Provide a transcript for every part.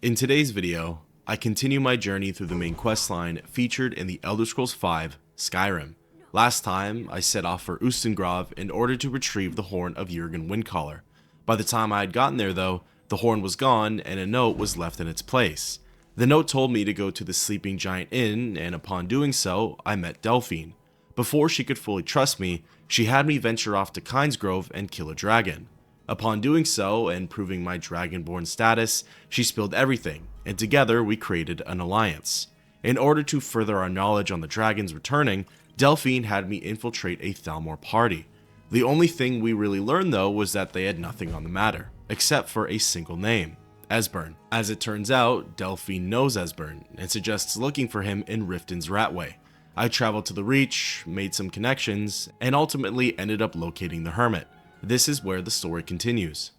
In today's video, I continue my journey through the main questline featured in the Elder Scrolls V Skyrim. Last time, I set off for Ustengrav in order to retrieve the horn of Jurgen Windcaller. By the time I had gotten there though, the horn was gone and a note was left in its place. The note told me to go to the Sleeping Giant Inn, and upon doing so, I met Delphine. Before she could fully trust me, she had me venture off to Kynesgrove and kill a dragon. Upon doing so, and proving my dragonborn status, she spilled everything, and together we created an alliance. In order to further our knowledge on the dragons returning, Delphine had me infiltrate a Thalmor party. The only thing we really learned though was that they had nothing on the matter, except for a single name, Esbern. As it turns out, Delphine knows Esbern, and suggests looking for him in Riften's Ratway. I traveled to the Reach, made some connections, and ultimately ended up locating the Hermit. This is where the story continues.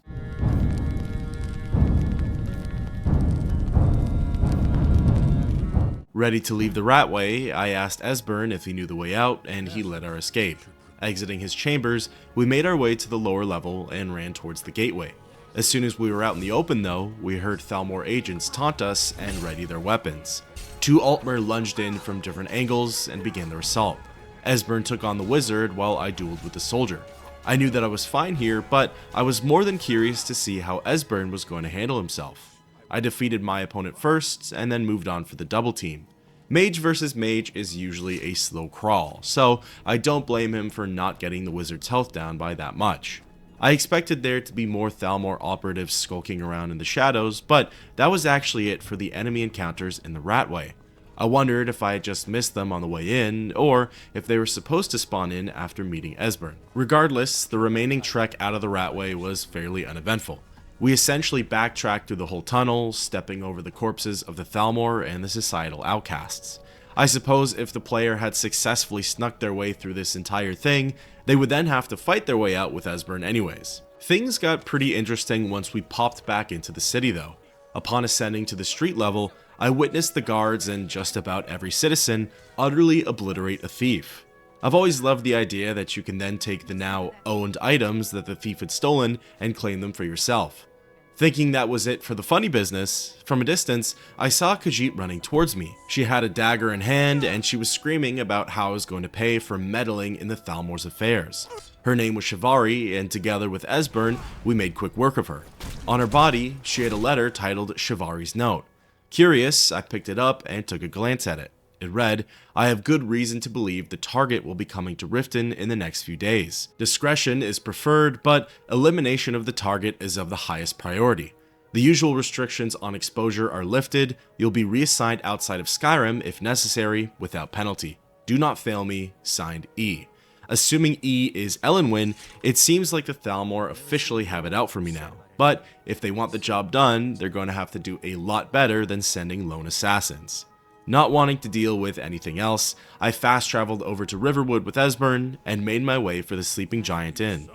Ready to leave the Ratway, I asked Esbern if he knew the way out, and he led our escape. Exiting his chambers, we made our way to the lower level and ran towards the gateway. As soon as we were out in the open though, we heard Thalmor agents taunt us and ready their weapons. Two Altmer lunged in from different angles and began their assault. Esbern took on the wizard while I dueled with the soldier. I knew that I was fine here, but I was more than curious to see how Esbern was going to handle himself. I defeated my opponent first, and then moved on for the double team. Mage versus mage is usually a slow crawl, so I don't blame him for not getting the wizard's health down by that much. I expected there to be more Thalmor operatives skulking around in the shadows, but that was actually it for the enemy encounters in the Ratway. I wondered if I had just missed them on the way in, or if they were supposed to spawn in after meeting Esbern. Regardless, the remaining trek out of the Ratway was fairly uneventful. We essentially backtracked through the whole tunnel, stepping over the corpses of the Thalmor and the societal outcasts. I suppose if the player had successfully snuck their way through this entire thing, they would then have to fight their way out with Esbern anyways. Things got pretty interesting once we popped back into the city though. Upon ascending to the street level, I witnessed the guards and just about every citizen utterly obliterate a thief. I've always loved the idea that you can then take the now owned items that the thief had stolen and claim them for yourself. Thinking that was it for the funny business, from a distance, I saw Khajiit running towards me. She had a dagger in hand and she was screaming about how I was going to pay for meddling in the Thalmor's affairs. Her name was Shivari, and together with Esbern, we made quick work of her. On her body, she had a letter titled Shivari's Note. Curious, I picked it up and took a glance at it. It read, "I have good reason to believe the target will be coming to Riften in the next few days. Discretion is preferred, but elimination of the target is of the highest priority. The usual restrictions on exposure are lifted. You'll be reassigned outside of Skyrim if necessary, without penalty. Do not fail me. Signed, E." Assuming E is Elenwyn, it seems like the Thalmor officially have it out for me now. But if they want the job done, they're going to have to do a lot better than sending lone assassins. Not wanting to deal with anything else, I fast traveled over to Riverwood with Esbern and made my way for the Sleeping Giant Inn.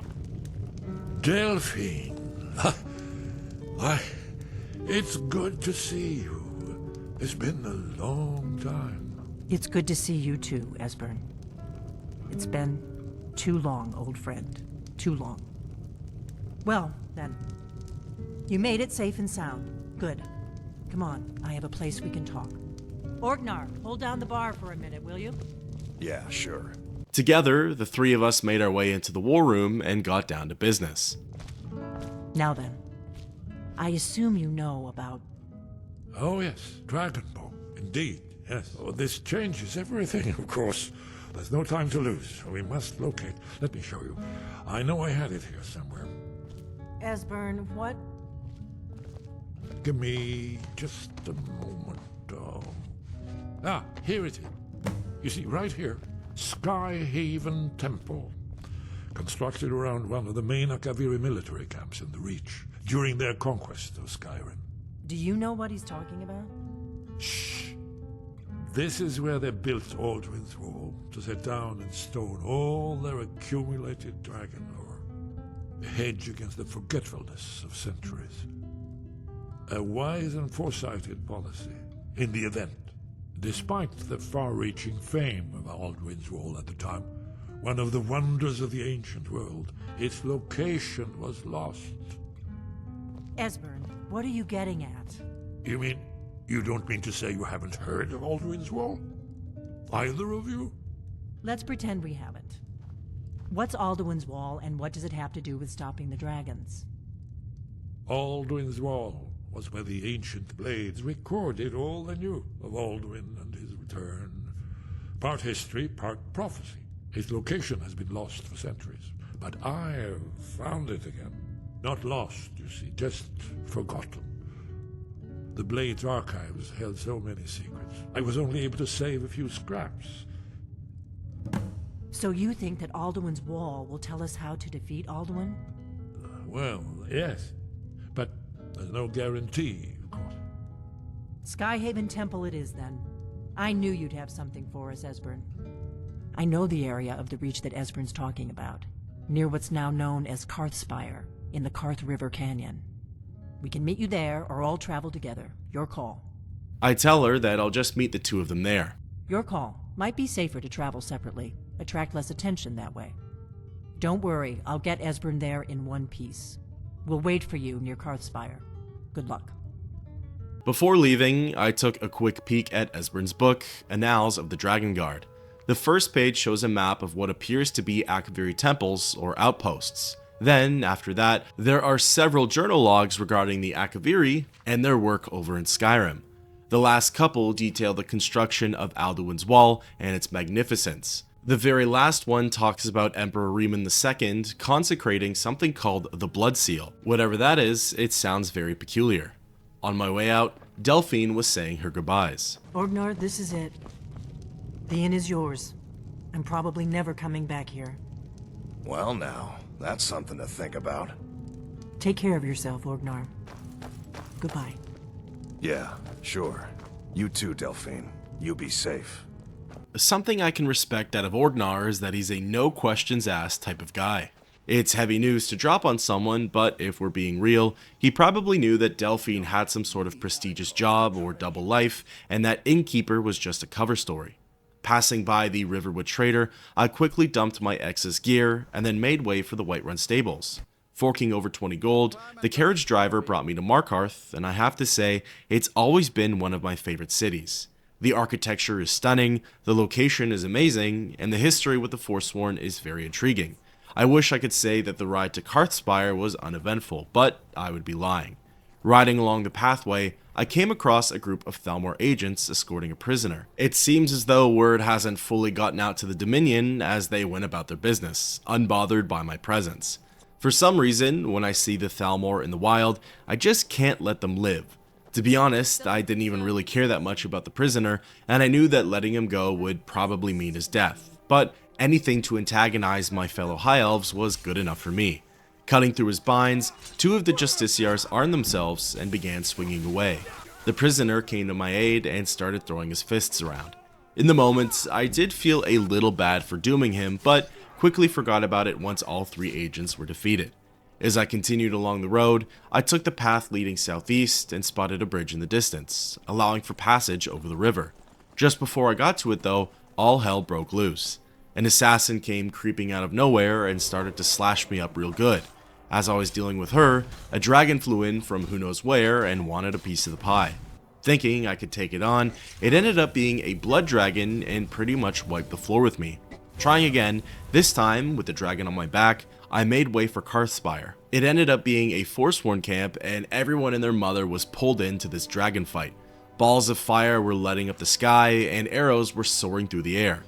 Delphine, why, it's good to see you. It's been a long time. It's good to see you too, Esbern. It's been too long, old friend. Too long. Well, then. You made it safe and sound. Good. Come on, I have a place we can talk. Orgnar, hold down the bar for a minute, will you? Yeah, sure. Together, the three of us made our way into the war room and got down to business. Now then, I assume you know about... Oh yes, Dragonbone, indeed, yes. Oh, this changes everything, of course. There's no time to lose. We must locate. Let me show you. I know I had it here somewhere. Esbern, what? Give me just a moment. Here it is. You see, right here, Skyhaven Temple. Constructed around one of the main Akaviri military camps in the Reach during their conquest of Skyrim. Do you know what he's talking about? Shh. This is where they built Aldrin's Wall to set down in stone all their accumulated dragon lore. A hedge against the forgetfulness of centuries. A wise and foresighted policy in the event. Despite the far-reaching fame of Aldrin's Wall at the time, one of the wonders of the ancient world, its location was lost. Esbern, what are you getting at? You mean, you don't mean to say you haven't heard of Alduin's Wall? Either of you? Let's pretend we haven't. What's Alduin's Wall, and what does it have to do with stopping the dragons? Alduin's Wall was where the ancient blades recorded all they knew of Alduin and his return. Part history, part prophecy. His location has been lost for centuries, but I've found it again. Not lost, you see, just forgotten. The Blades archives held so many secrets. I was only able to save a few scraps. So you think that Alduin's Wall will tell us how to defeat Alduin? Well, yes, but there's no guarantee, of course. Skyhaven Temple it is, then. I knew you'd have something for us, Esbern. I know the area of the Reach that Esbern's talking about, near what's now known as Karthspire, in the Karth River Canyon. We can meet you there, or all travel together. Your call. I tell her that I'll just meet the two of them there. Your call. Might be safer to travel separately. Attract less attention that way. Don't worry, I'll get Esbern there in one piece. We'll wait for you near Karthspire. Good luck. Before leaving, I took a quick peek at Esbern's book, Annals of the Dragon Guard. The first page shows a map of what appears to be Akaviri temples or outposts. Then, after that, there are several journal logs regarding the Akaviri and their work over in Skyrim. The last couple detail the construction of Alduin's Wall and its magnificence. The very last one talks about Emperor Riemann II consecrating something called the Blood Seal. Whatever that is, it sounds very peculiar. On my way out, Delphine was saying her goodbyes. Orgnar, this is it. The inn is yours. I'm probably never coming back here. Well now, that's something to think about. Take care of yourself, Orgnar. Goodbye. Yeah, sure. You too, Delphine. You be safe. Something I can respect out of Orgnar is that he's a no questions asked type of guy. It's heavy news to drop on someone, but if we're being real, he probably knew that Delphine had some sort of prestigious job or double life, and that innkeeper was just a cover story. Passing by the Riverwood Trader, I quickly dumped my ex's gear and then made way for the Whiterun stables. Forking over 20 gold, the carriage driver brought me to Markarth, and I have to say, it's always been one of my favorite cities. The architecture is stunning, the location is amazing, and the history with the Forsworn is very intriguing. I wish I could say that the ride to Karthspire was uneventful, but I would be lying. Riding along the pathway, I came across a group of Thalmor agents escorting a prisoner. It seems as though word hasn't fully gotten out to the Dominion as they went about their business, unbothered by my presence. For some reason, when I see the Thalmor in the wild, I just can't let them live. To be honest, I didn't even really care that much about the prisoner, and I knew that letting him go would probably mean his death. But anything to antagonize my fellow High Elves was good enough for me. Cutting through his binds, two of the Justiciars armed themselves and began swinging away. The prisoner came to my aid and started throwing his fists around. In the moment, I did feel a little bad for dooming him, but quickly forgot about it once all three agents were defeated. As I continued along the road, I took the path leading southeast and spotted a bridge in the distance, allowing for passage over the river. Just before I got to it though, all hell broke loose. An assassin came creeping out of nowhere and started to slash me up real good. As I was dealing with her, a dragon flew in from who knows where and wanted a piece of the pie. Thinking I could take it on, it ended up being a blood dragon and pretty much wiped the floor with me. Trying again, this time with the dragon on my back, I made way for Karthspire. It ended up being a Forsworn camp and everyone and their mother was pulled into this dragon fight. Balls of fire were lighting up the sky and arrows were soaring through the air.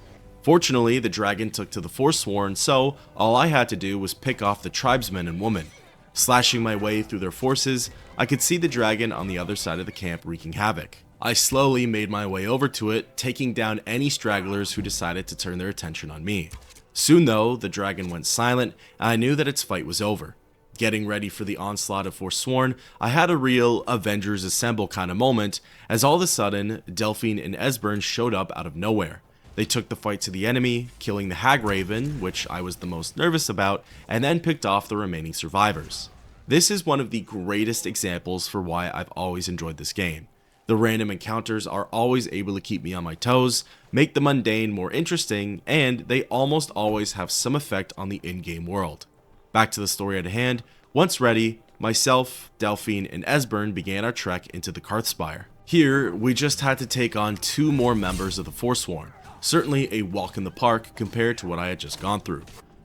Fortunately, the dragon took to the Forsworn, so all I had to do was pick off the tribesmen and women. Slashing my way through their forces, I could see the dragon on the other side of the camp wreaking havoc. I slowly made my way over to it, taking down any stragglers who decided to turn their attention on me. Soon though, the dragon went silent, and I knew that its fight was over. Getting ready for the onslaught of Forsworn, I had a real Avengers Assemble kind of moment, as all of a sudden, Delphine and Esbern showed up out of nowhere. They took the fight to the enemy, killing the Hagraven, which I was the most nervous about, and then picked off the remaining survivors. This is one of the greatest examples for why I've always enjoyed this game. The random encounters are always able to keep me on my toes, make the mundane more interesting, and they almost always have some effect on the in-game world. Back to the story at hand, once ready, myself, Delphine, and Esbern began our trek into the Karthspire. Here, we just had to take on 2 more members of the Forsworn, certainly a walk in the park compared to what I had just gone through.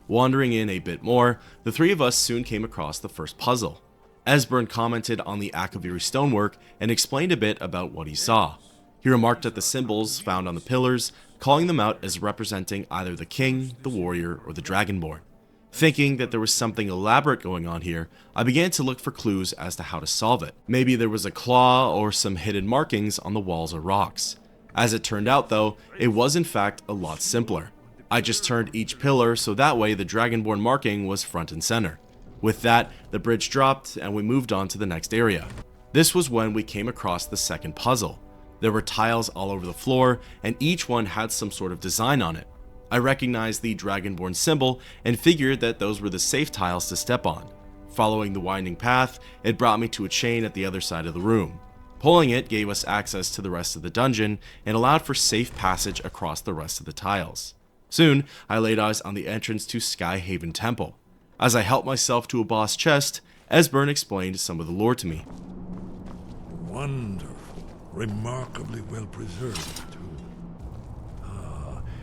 Wandering in a bit more, the 3 of us soon came across the first puzzle. Esbern commented on the Akaviri stonework and explained a bit about what he saw. He remarked at the symbols found on the pillars, calling them out as representing either the king, the warrior, or the dragonborn. Thinking that there was something elaborate going on here, I began to look for clues as to how to solve it. Maybe there was a claw or some hidden markings on the walls or rocks. As it turned out though, it was in fact a lot simpler. I just turned each pillar so that way the dragonborn marking was front and center. With that, the bridge dropped and we moved on to the next area. This was when we came across the second puzzle. There were tiles all over the floor and each one had some sort of design on it. I recognized the dragonborn symbol and figured that those were the safe tiles to step on. Following the winding path, it brought me to a chain at the other side of the room. Pulling it gave us access to the rest of the dungeon and allowed for safe passage across the rest of the tiles. Soon, I laid eyes on the entrance to Skyhaven Temple. As I helped myself to a boss chest, Esbern explained some of the lore to me. Wonderful. Remarkably well preserved, too.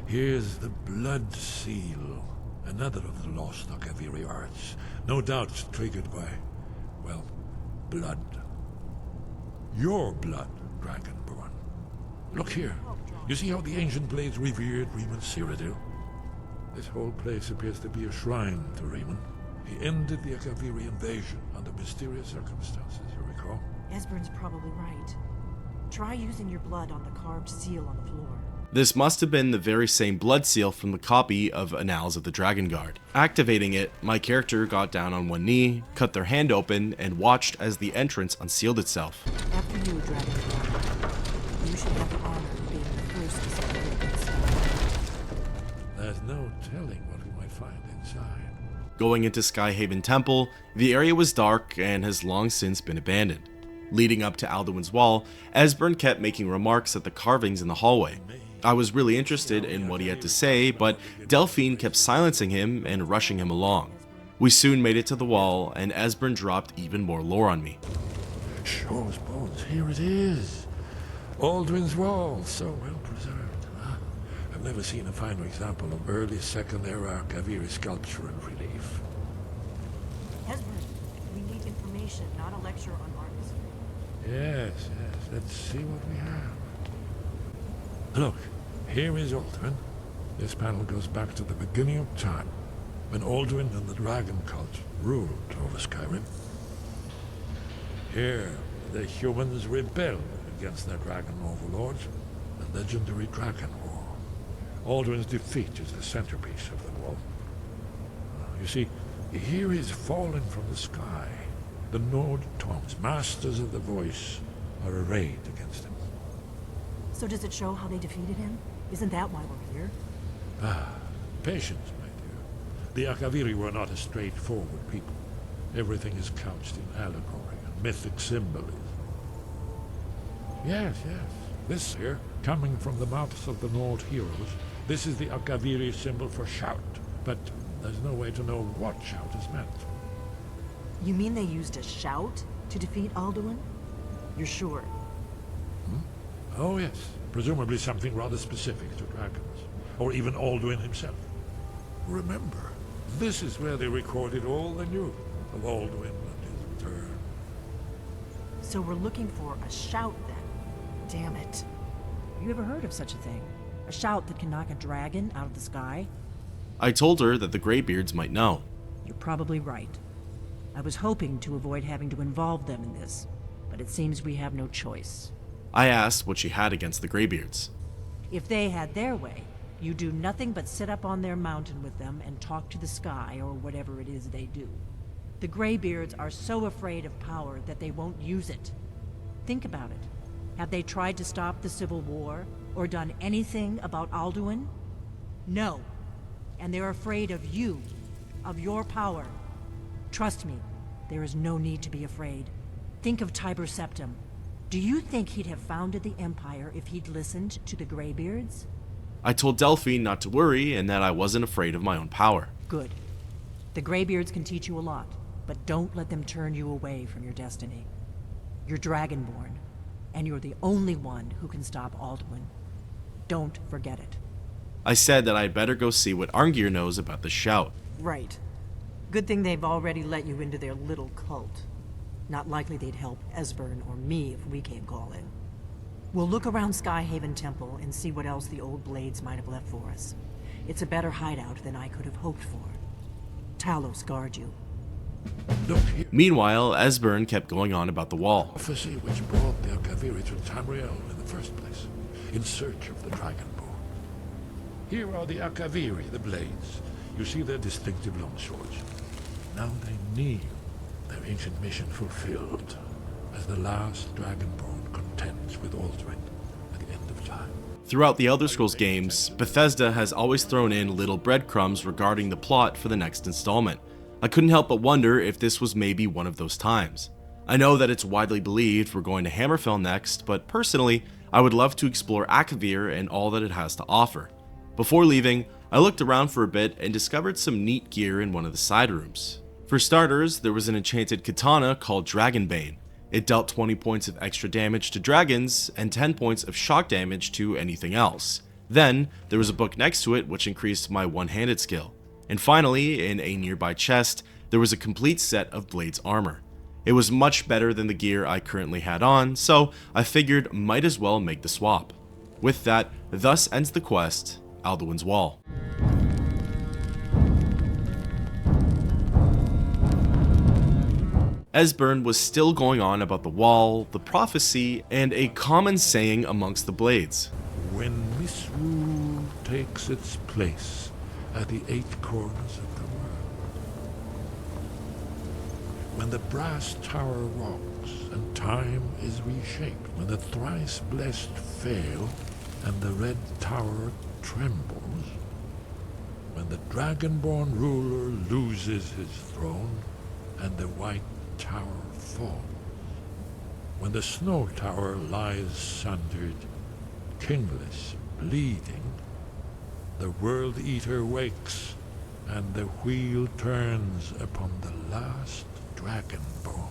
Here's the Blood Seal, another of the lost Akaviri arts, no doubt triggered by, well, blood. Your blood, Dragonborn. Look here. You see how the ancient blades revered Riemann Cyrodiil? This whole place appears to be a shrine to Riemann. He ended the Akaviri invasion under mysterious circumstances, you recall? Esbern's probably right. Try using your blood on the carved seal on the floor. This must have been the very same blood seal from the copy of Annals of the Drakengard. Activating it, my character got down on one knee, cut their hand open, and watched as the entrance unsealed itself. After you, Dragonborn. You should have the honor of being the first to set foot inside. There's no telling what we might find inside. Going into Skyhaven Temple, the area was dark and has long since been abandoned. Leading up to Alduin's Wall, Esbern kept making remarks at the carvings in the hallway. I was really interested in what he had to say, but Delphine kept silencing him and rushing him along. We soon made it to the wall, and Esbern dropped even more lore on me. Shaw's bones, here it is. Aldrin's Wall, so well preserved. Huh? I've never seen a finer example of early Second Era Akaviri sculpture and relief. Esbern, we need information, not a lecture on art history. Yes, let's see what we have. Look, here is Aldrin. This panel goes back to the beginning of time, when Aldrin and the Dragon Cult ruled over Skyrim. Here, the humans rebelled against their dragon overlords, the legendary Dragon War. Aldrin's defeat is the centerpiece of the wall. You see, here is fallen from the sky. The Nord Tongs, masters of the voice, are arrayed against him. So does it show how they defeated him? Isn't that why we're here? Patience, my dear. The Akaviri were not a straightforward people. Everything is couched in allegory and mythic symbolism. Yes. This here, coming from the mouths of the Nord heroes, this is the Akaviri symbol for shout. But there's no way to know what shout is meant. You mean they used a shout to defeat Alduin? You're sure? Oh yes, presumably something rather specific to dragons, or even Alduin himself. Remember, this is where they recorded all they knew of Alduin and his return. So we're looking for a shout then. Damn it. You ever heard of such a thing? A shout that can knock a dragon out of the sky? I told her that the Greybeards might know. You're probably right. I was hoping to avoid having to involve them in this, but it seems we have no choice. I asked what she had against the Greybeards. If they had their way, you do nothing but sit up on their mountain with them and talk to the sky or whatever it is they do. The Greybeards are so afraid of power that they won't use it. Think about it. Have they tried to stop the Civil War or done anything about Alduin? No. And they're afraid of you, of your power. Trust me, there is no need to be afraid. Think of Tiber Septim. Do you think he'd have founded the Empire if he'd listened to the Greybeards? I told Delphine not to worry and that I wasn't afraid of my own power. Good. The Greybeards can teach you a lot. but don't let them turn you away from your destiny. You're Dragonborn, and you're the only one who can stop Alduin. Don't forget it. I said that I'd better go see what Arngir knows about the shout. Right. Good thing they've already let you into their little cult. Not likely they'd help Esbern or me if we came calling. We'll look around Skyhaven Temple and see what else the old blades might have left for us. It's a better hideout than I could have hoped for. Talos guard you. Look here. Meanwhile, Esbern kept going on about the wall. Prophecy which brought the Akaviri to Tamriel in the first place, in search of the Dragonborn. Here are the Akaviri, the blades. You see their distinctive longswords. Now they kneel, their ancient mission fulfilled, as the last Dragonborn contends with Aldrin at the end of time. Throughout the Elder Scrolls games, Bethesda has always thrown in little breadcrumbs regarding the plot for the next installment. I couldn't help but wonder if this was maybe one of those times. I know that it's widely believed we're going to Hammerfell next, but personally, I would love to explore Akavir and all that it has to offer. Before leaving, I looked around for a bit and discovered some neat gear in one of the side rooms. For starters, there was an enchanted katana called Dragonbane. It dealt 20 points of extra damage to dragons and 10 points of shock damage to anything else. Then, there was a book next to it which increased my one-handed skill. And finally, in a nearby chest, there was a complete set of Blades armor. It was much better than the gear I currently had on, so I figured might as well make the swap. With that, thus ends the quest, Alduin's Wall. Esbern was still going on about the wall, the prophecy, and a common saying amongst the Blades. When misrule takes its place at the 8 corners of the world, when the brass tower rocks and time is reshaped, when the thrice blessed fail and the red tower trembles, when the Dragonborn ruler loses his throne and the white tower falls, when the snow tower lies sundered, kingless, bleeding, the World Eater wakes, and the wheel turns upon the last Dragonborn.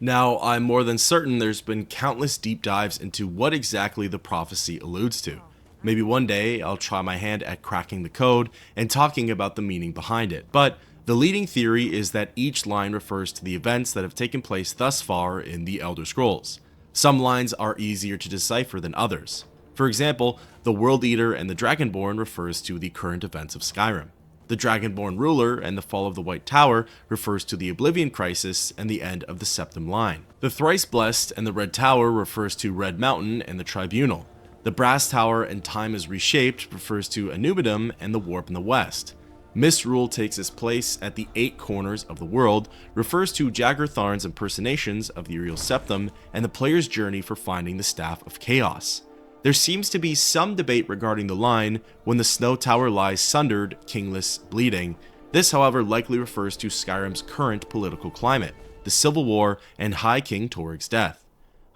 Now, I'm more than certain there's been countless deep dives into what exactly the prophecy alludes to. Maybe one day I'll try my hand at cracking the code and talking about the meaning behind it, but the leading theory is that each line refers to the events that have taken place thus far in the Elder Scrolls. Some lines are easier to decipher than others. For example, the World Eater and the Dragonborn refers to the current events of Skyrim. The Dragonborn ruler and the fall of the White Tower refers to the Oblivion Crisis and the end of the Septim Line. The Thrice Blessed and the Red Tower refers to Red Mountain and the Tribunal. The Brass Tower and Time is Reshaped refers to Anubidum and the Warp in the West. Misrule takes its place at the 8 corners of the world refers to Jaggertharn's impersonations of the Uriel Septim and the player's journey for finding the Staff of Chaos. There seems to be some debate regarding the line, when the Snow Tower lies sundered, kingless, bleeding. This, however, likely refers to Skyrim's current political climate, the Civil War, and High King Toryg's death.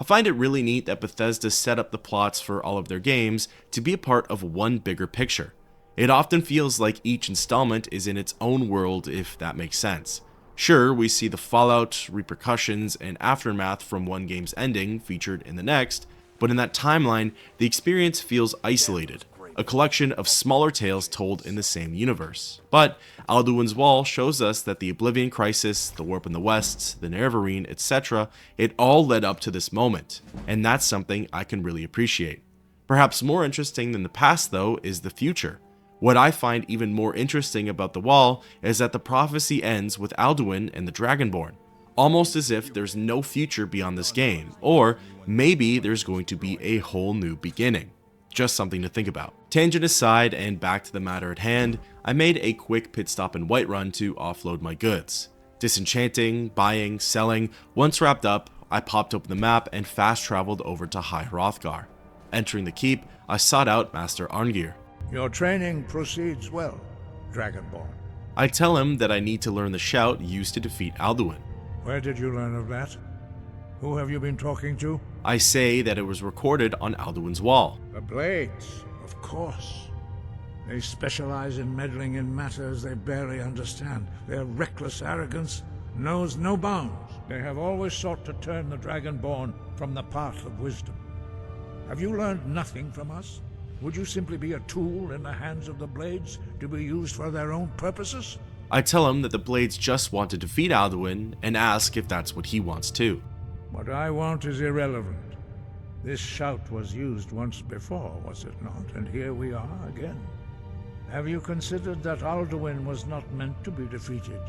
I find it really neat that Bethesda set up the plots for all of their games to be a part of one bigger picture. It often feels like each installment is in its own world, if that makes sense. Sure, we see the fallout, repercussions, and aftermath from one game's ending featured in the next, but in that timeline, the experience feels isolated, a collection of smaller tales told in the same universe. But Alduin's Wall shows us that the Oblivion Crisis, the Warp in the West, the Nerevarine, etc., it all led up to this moment, and that's something I can really appreciate. Perhaps more interesting than the past, though, is the future. What I find even more interesting about the Wall is that the prophecy ends with Alduin and the Dragonborn, almost as if there's no future beyond this game, or maybe there's going to be a whole new beginning. Just something to think about. Tangent aside and back to the matter at hand, I made a quick pit stop in Whiterun to offload my goods. Disenchanting, buying, selling, once wrapped up, I popped open the map and fast traveled over to High Hrothgar. Entering the keep, I sought out Master Arngir. Your training proceeds well, Dragonborn. I tell him that I need to learn the shout used to defeat Alduin. Where did you learn of that? Who have you been talking to? I say that it was recorded on Alduin's Wall. The Blades, of course. They specialize in meddling in matters they barely understand. Their reckless arrogance knows no bounds. They have always sought to turn the Dragonborn from the path of wisdom. Have you learned nothing from us? Would you simply be a tool in the hands of the Blades to be used for their own purposes? I tell him that the Blades just want to defeat Alduin and ask if that's what he wants too. What I want is irrelevant. This shout was used once before, was it not? And here we are again. Have you considered that Alduin was not meant to be defeated?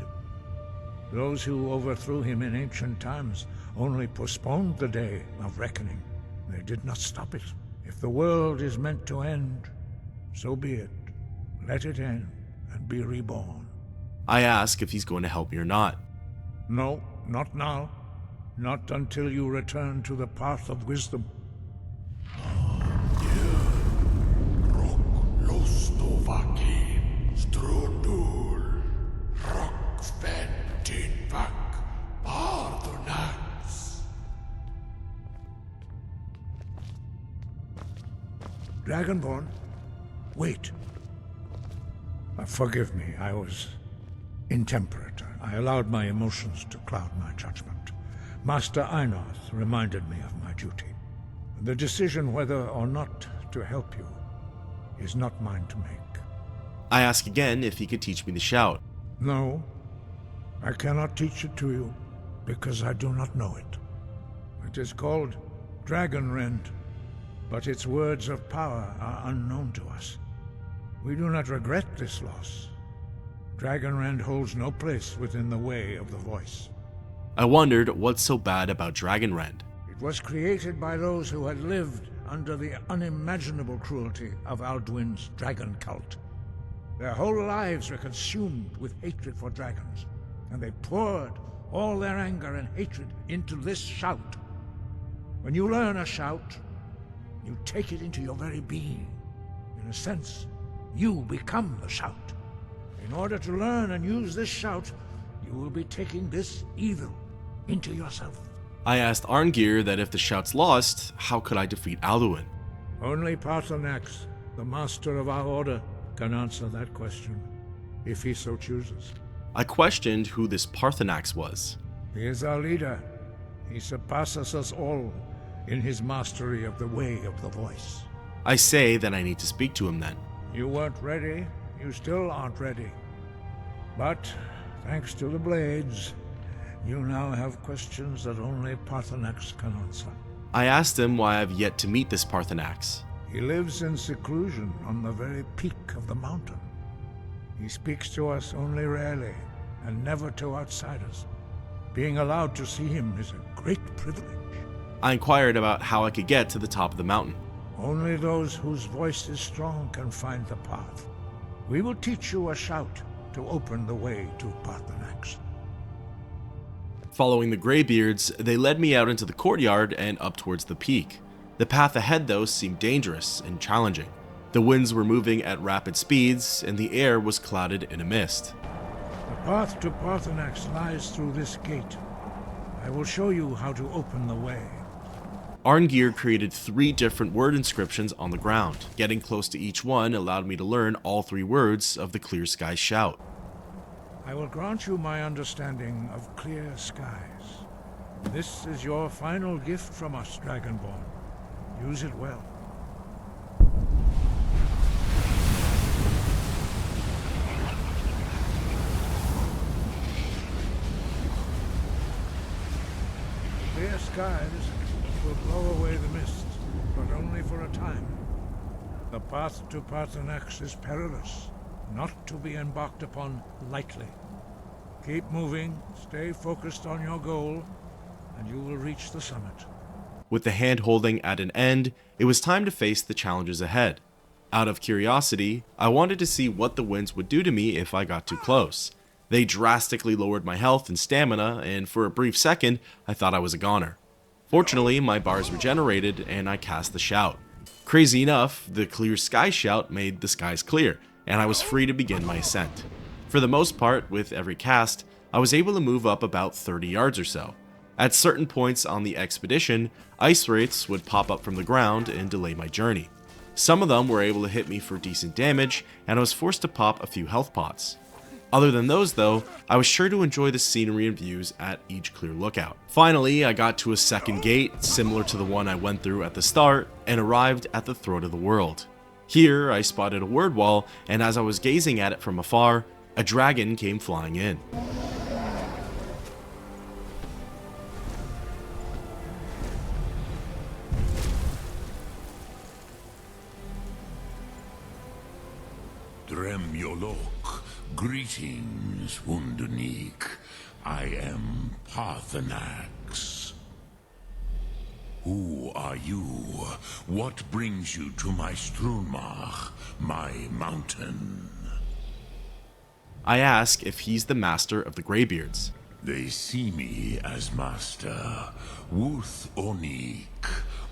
Those who overthrew him in ancient times only postponed the day of reckoning. They did not stop it. If the world is meant to end, so be it. Let it end and be reborn. I ask if he's going to help me or not. No, not now. Not until you return to the path of wisdom. Dragonborn? Wait. Forgive me, I was intemperate. I allowed my emotions to cloud my judgment. Master Einarth reminded me of my duty. The decision whether or not to help you is not mine to make. I ask again if he could teach me the shout. No, I cannot teach it to you because I do not know it. It is called Dragonrend, but its words of power are unknown to us. We do not regret this loss. Dragonrend holds no place within the way of the voice. I wondered what's so bad about Dragonrend. It was created by those who had lived under the unimaginable cruelty of Alduin's dragon cult. Their whole lives were consumed with hatred for dragons, and they poured all their anger and hatred into this shout. When you learn a shout, you take it into your very being. In a sense, you become the shout. In order to learn and use this shout, you will be taking this evil into yourself. I asked Arngir that if the shout's lost, how could I defeat Alduin? Only Paarthurnax, the master of our order, can answer that question, if he so chooses. I questioned who this Paarthurnax was. He is our leader. He surpasses us all in his mastery of the way of the voice. I say that I need to speak to him then. You weren't ready. You still aren't ready. But, thanks to the Blades, you now have questions that only Paarthurnax can answer. I asked him why I've yet to meet this Paarthurnax. He lives in seclusion on the very peak of the mountain. He speaks to us only rarely, and never to outsiders. Being allowed to see him is a great privilege. I inquired about how I could get to the top of the mountain. Only those whose voice is strong can find the path. We will teach you a shout to open the way to Paarthurnax. Following the Greybeards, they led me out into the courtyard and up towards the peak. The path ahead though seemed dangerous and challenging. The winds were moving at rapid speeds and the air was clouded in a mist. The path to Paarthurnax lies through this gate. I will show you how to open the way. Arngir created 3 different word inscriptions on the ground. Getting close to each one allowed me to learn all 3 words of the Clear Sky shout. I will grant you my understanding of clear skies. This is your final gift from us, Dragonborn. Use it well. Clear skies will blow away the mist, but only for a time. The path to Paarthurnax is perilous, not to be embarked upon lightly. Keep moving, stay focused on your goal, and you will reach the summit. With the hand-holding at an end, it was time to face the challenges ahead. Out of curiosity, I wanted to see what the winds would do to me if I got too close. They drastically lowered my health and stamina, and for a brief second, I thought I was a goner. Fortunately, my bars regenerated, and I cast the shout. Crazy enough, the Clear Sky shout made the skies clear, and I was free to begin my ascent. For the most part, with every cast, I was able to move up about 30 yards or so. At certain points on the expedition, ice wraiths would pop up from the ground and delay my journey. Some of them were able to hit me for decent damage, and I was forced to pop a few health pots. Other than those though, I was sure to enjoy the scenery and views at each clear lookout. Finally, I got to a second gate, similar to the one I went through at the start, and arrived at the throat of the world. Here, I spotted a word wall, and as I was gazing at it from afar, a dragon came flying in. Drem Yolok, greetings, Wundernik. I am Parthenax. Who are you? What brings you to my Strunmach, my mountain? I ask if he's the master of the Greybeards. They see me as master, Wuth Onik,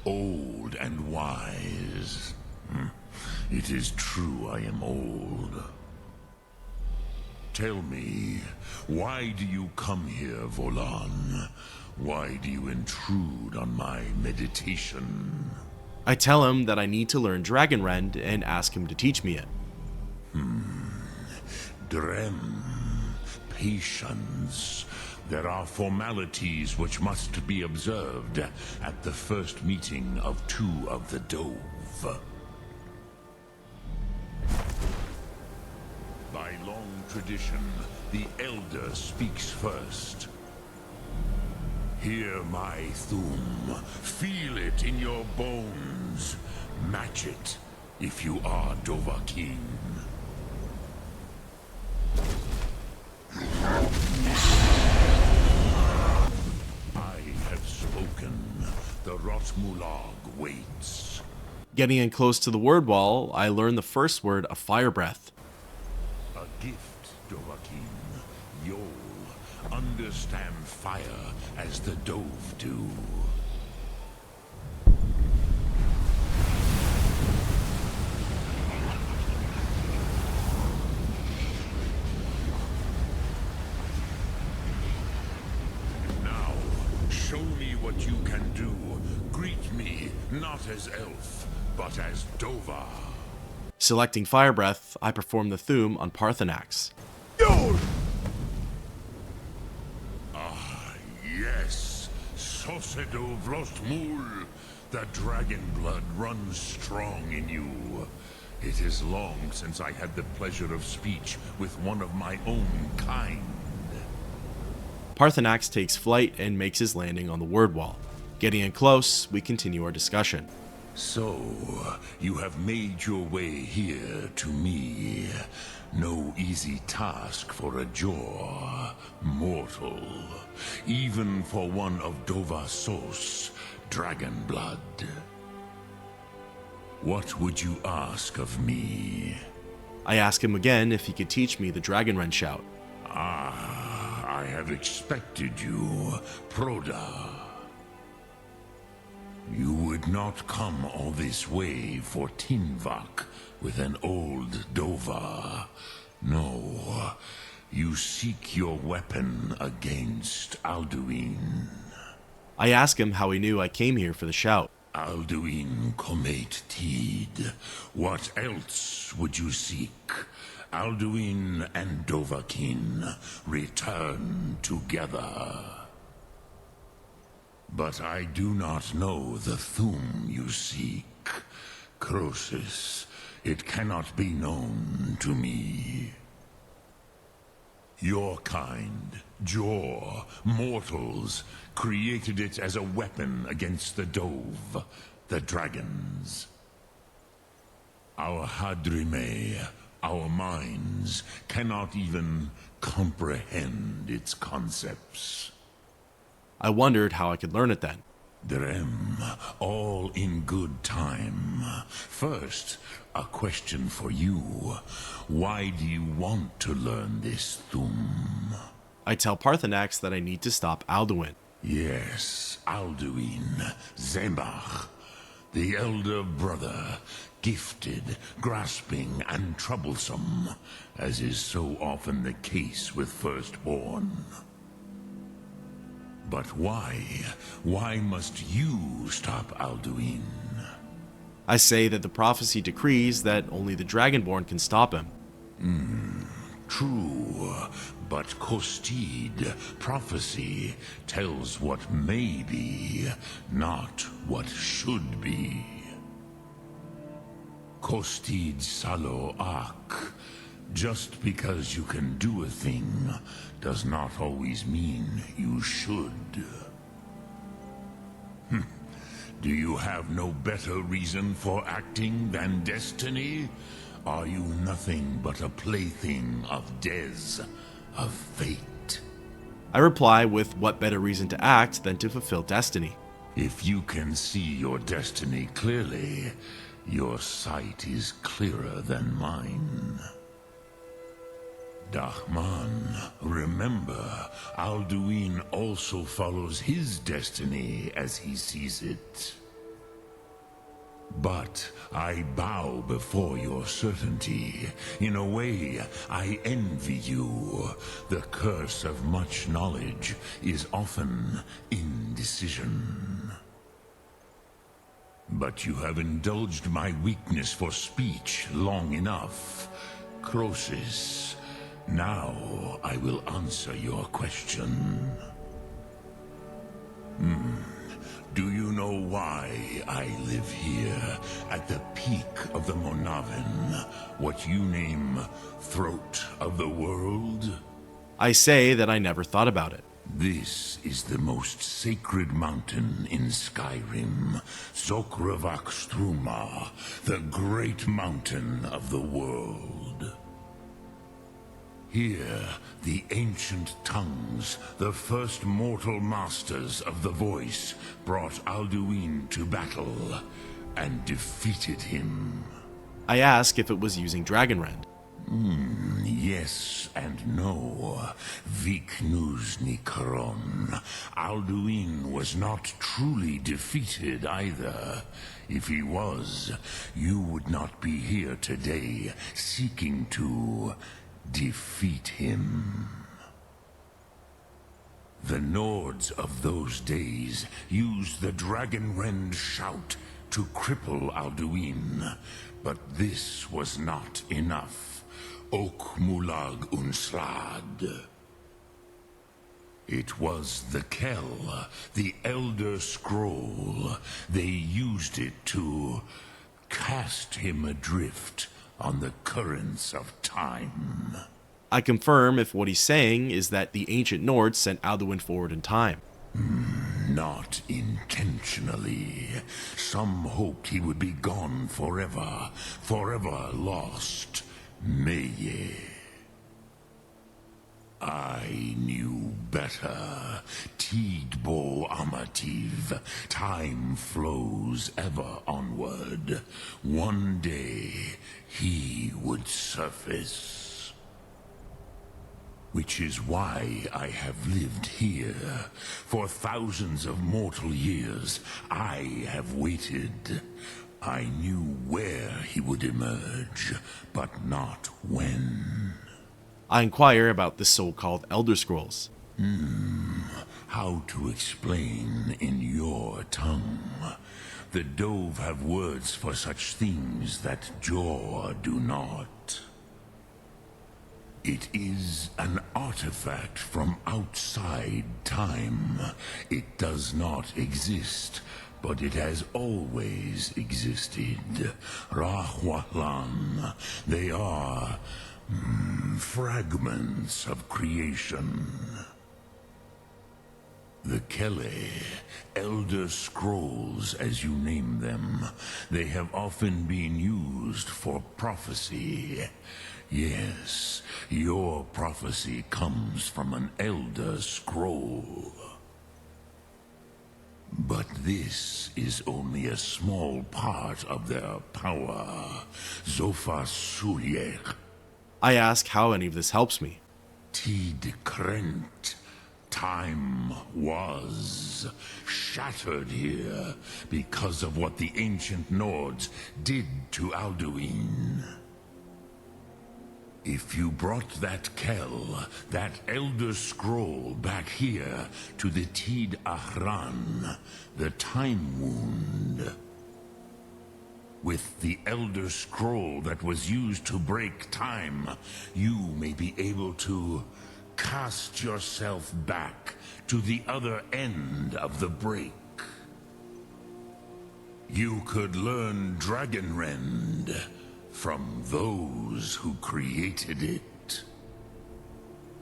old and wise. It is true I am old. Tell me, why do you come here, Volan? Why do you intrude on my meditation? I tell him that I need to learn Dragonrend and ask him to teach me it. Drem, patience. There are formalities which must be observed at the first meeting of two of the Dove. By long tradition, the Elder speaks first. Hear my Thum. Feel it in your bones. Match it if you are Dovahkiin. I have spoken. The Rotmulag waits. Getting in close to the word wall, I learn the first word of fire breath. A gift, Dovahkiin. You'll understand fire as the Dove do. Now, show me what you can do. Greet me, not as elf, but as Dova. Selecting fire breath, I perform the Thum on Parthenax. Yes, Sosedo Vrostmul. The dragon blood runs strong in you. It is long since I had the pleasure of speech with one of my own kind. Parthenax takes flight and makes his landing on the word wall. Getting in close, we continue our discussion. So, you have made your way here to me. No easy task for a Jor, mortal. Even for one of Dovasos, dragon blood. What would you ask of me? I ask him again if he could teach me the Dragonrend shout. I have expected you, Proda. You would not come all this way for Tinvak with an old Dova. No, you seek your weapon against Alduin. I ask him how he knew I came here for the shout. Alduin Comate Tid. What else would you seek? Alduin and Dovahkiin return together. But I do not know the Thum you seek. Croesus, it cannot be known to me. Your kind, Jor, mortals, created it as a weapon against the Dove, the dragons. Our Hadrime, our minds, cannot even comprehend its concepts. I wondered how I could learn it then. Drem, all in good time. First, a question for you. Why do you want to learn this Thum? I tell Parthenax that I need to stop Alduin. Yes, Alduin, Zembach, the elder brother, gifted, grasping, and troublesome, as is so often the case with firstborn. But why? Why must you stop Alduin? I say that the prophecy decrees that only the Dragonborn can stop him. True, but Kostid, prophecy, tells what may be, not what should be. Kostid Salo Ak. Just because you can do a thing does not always mean you should. Do you have no better reason for acting than destiny? Are you nothing but a plaything of Des, of fate? I reply with what better reason to act than to fulfill destiny. If you can see your destiny clearly, your sight is clearer than mine. Dahman, remember, Alduin also follows his destiny as he sees it. But I bow before your certainty. In a way, I envy you. The curse of much knowledge is often indecision. But you have indulged my weakness for speech long enough. Croesus, now I will answer your question. Do you know why I live here, at the peak of the Monavin, what you name Throat of the World? I say that I never thought about it. This is the most sacred mountain in Skyrim, Zokravak Struma, the great mountain of the world. Here, the ancient tongues, the first mortal masters of the voice, brought Alduin to battle and defeated him. I ask if it was using Dragonrend. Yes and no. Viknuzny Karon. Alduin was not truly defeated either. If he was, you would not be here today seeking to defeat him. The Nords of those days used the Dragonrend shout to cripple Alduin, but this was not enough. Ok Mulag Unslad. It was the Kell, the Elder Scroll. They used it to cast him adrift on the currents of time. I confirm if what he's saying is that the ancient Nords sent Alduin forward in time. Not intentionally. Some hoped he would be gone forever, forever lost. Meye. I knew better. Tidbo Amativ. Time flows ever onward. One day, he would surface. Which is why I have lived here. For thousands of mortal years, I have waited. I knew where he would emerge, but not when. I inquire about the so-called Elder Scrolls. How to explain in your tongue? The Dove have words for such things that Jor do not. It is an artifact from outside time. It does not exist, but it has always existed. Rahwalan. They are fragments of creation. The Kele, Elder Scrolls as you name them, they have often been used for prophecy. Yes, your prophecy comes from an Elder Scroll. But this is only a small part of their power. Zofa Suyek. I ask how any of this helps me. Tid Krent. Time was shattered here because of what the ancient Nords did to Alduin. If you brought that Kell, that Elder Scroll back here to the Tid Ahran, the Time Wound, With the Elder Scroll that was used to break time, you may be able to cast yourself back to the other end of the break. You could learn Dragonrend from those who created it.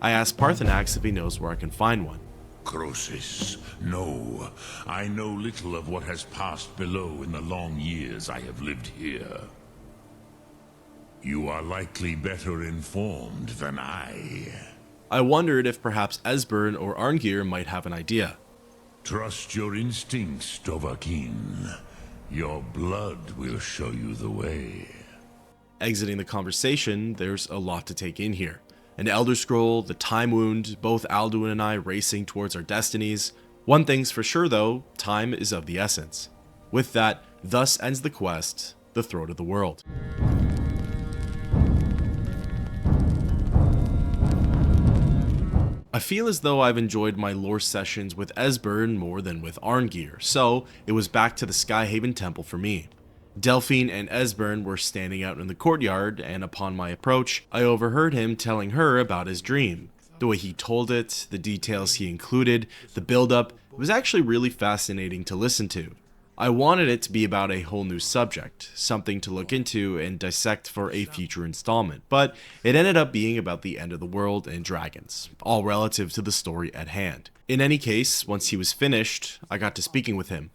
I asked Parthenax if he knows where I can find one. Croesus, no. I know little of what has passed below in the long years I have lived here. You are likely better informed than I. I wondered if perhaps Esbern or Arngir might have an idea. Trust your instincts, Dovahkiin. Your blood will show you the way. Exiting the conversation, there's a lot to take in here. An Elder Scroll, the Time Wound, both Alduin and I racing towards our destinies. One thing's for sure though, time is of the essence. With that, thus ends the quest, the Throat of the World. I feel as though I've enjoyed my lore sessions with Esbern more than with Arngir, so it was back to the Skyhaven Temple for me. Delphine and Esbern were standing out in the courtyard, and upon my approach, I overheard him telling her about his dream. The way he told it, the details he included, the build-up, it was actually really fascinating to listen to. I wanted it to be about a whole new subject, something to look into and dissect for a future installment, but it ended up being about the end of the world and dragons, all relative to the story at hand. In any case, once he was finished, I got to speaking with him.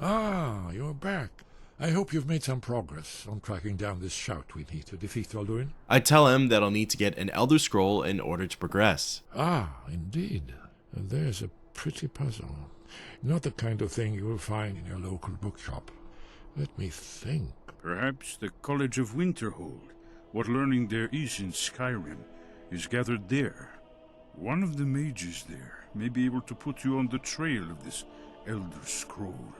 Ah, you're back. I hope you've made some progress on tracking down this shout we need to defeat Alduin. I tell him that I'll need to get an Elder Scroll in order to progress. Ah, indeed. There's a pretty puzzle. Not the kind of thing you will find in your local bookshop. Let me think. Perhaps the College of Winterhold, what learning there is in Skyrim, is gathered there. One of the mages there may be able to put you on the trail of this Elder Scroll.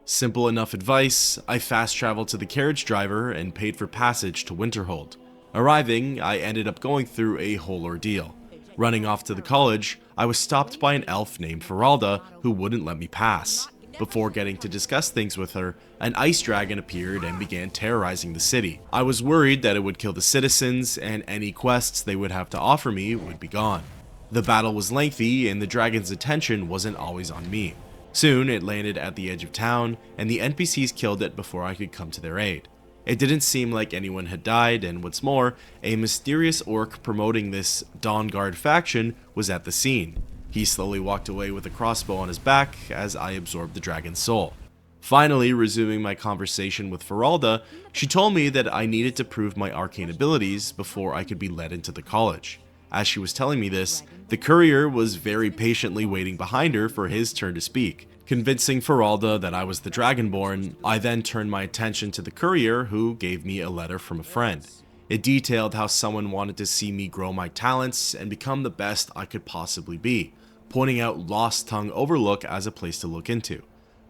Simple enough advice, I fast traveled to the carriage driver and paid for passage to Winterhold. Arriving, I ended up going through a whole ordeal. Running off to the college, I was stopped by an elf named Feralda who wouldn't let me pass. Before getting to discuss things with her, an ice dragon appeared and began terrorizing the city. I was worried that it would kill the citizens and any quests they would have to offer me would be gone. The battle was lengthy and the dragon's attention wasn't always on me. Soon it landed at the edge of town and the NPCs killed it before I could come to their aid. It didn't seem like anyone had died, and what's more, a mysterious orc promoting this Dawnguard faction was at the scene. He slowly walked away with a crossbow on his back as I absorbed the dragon's soul. Finally, resuming my conversation with Feralda, she told me that I needed to prove my arcane abilities before I could be led into the college. As she was telling me this, the courier was very patiently waiting behind her for his turn to speak. Convincing Feralda that I was the Dragonborn, I then turned my attention to the courier who gave me a letter from a friend. It detailed how someone wanted to see me grow my talents and become the best I could possibly be, pointing out Lost Tongue Overlook as a place to look into.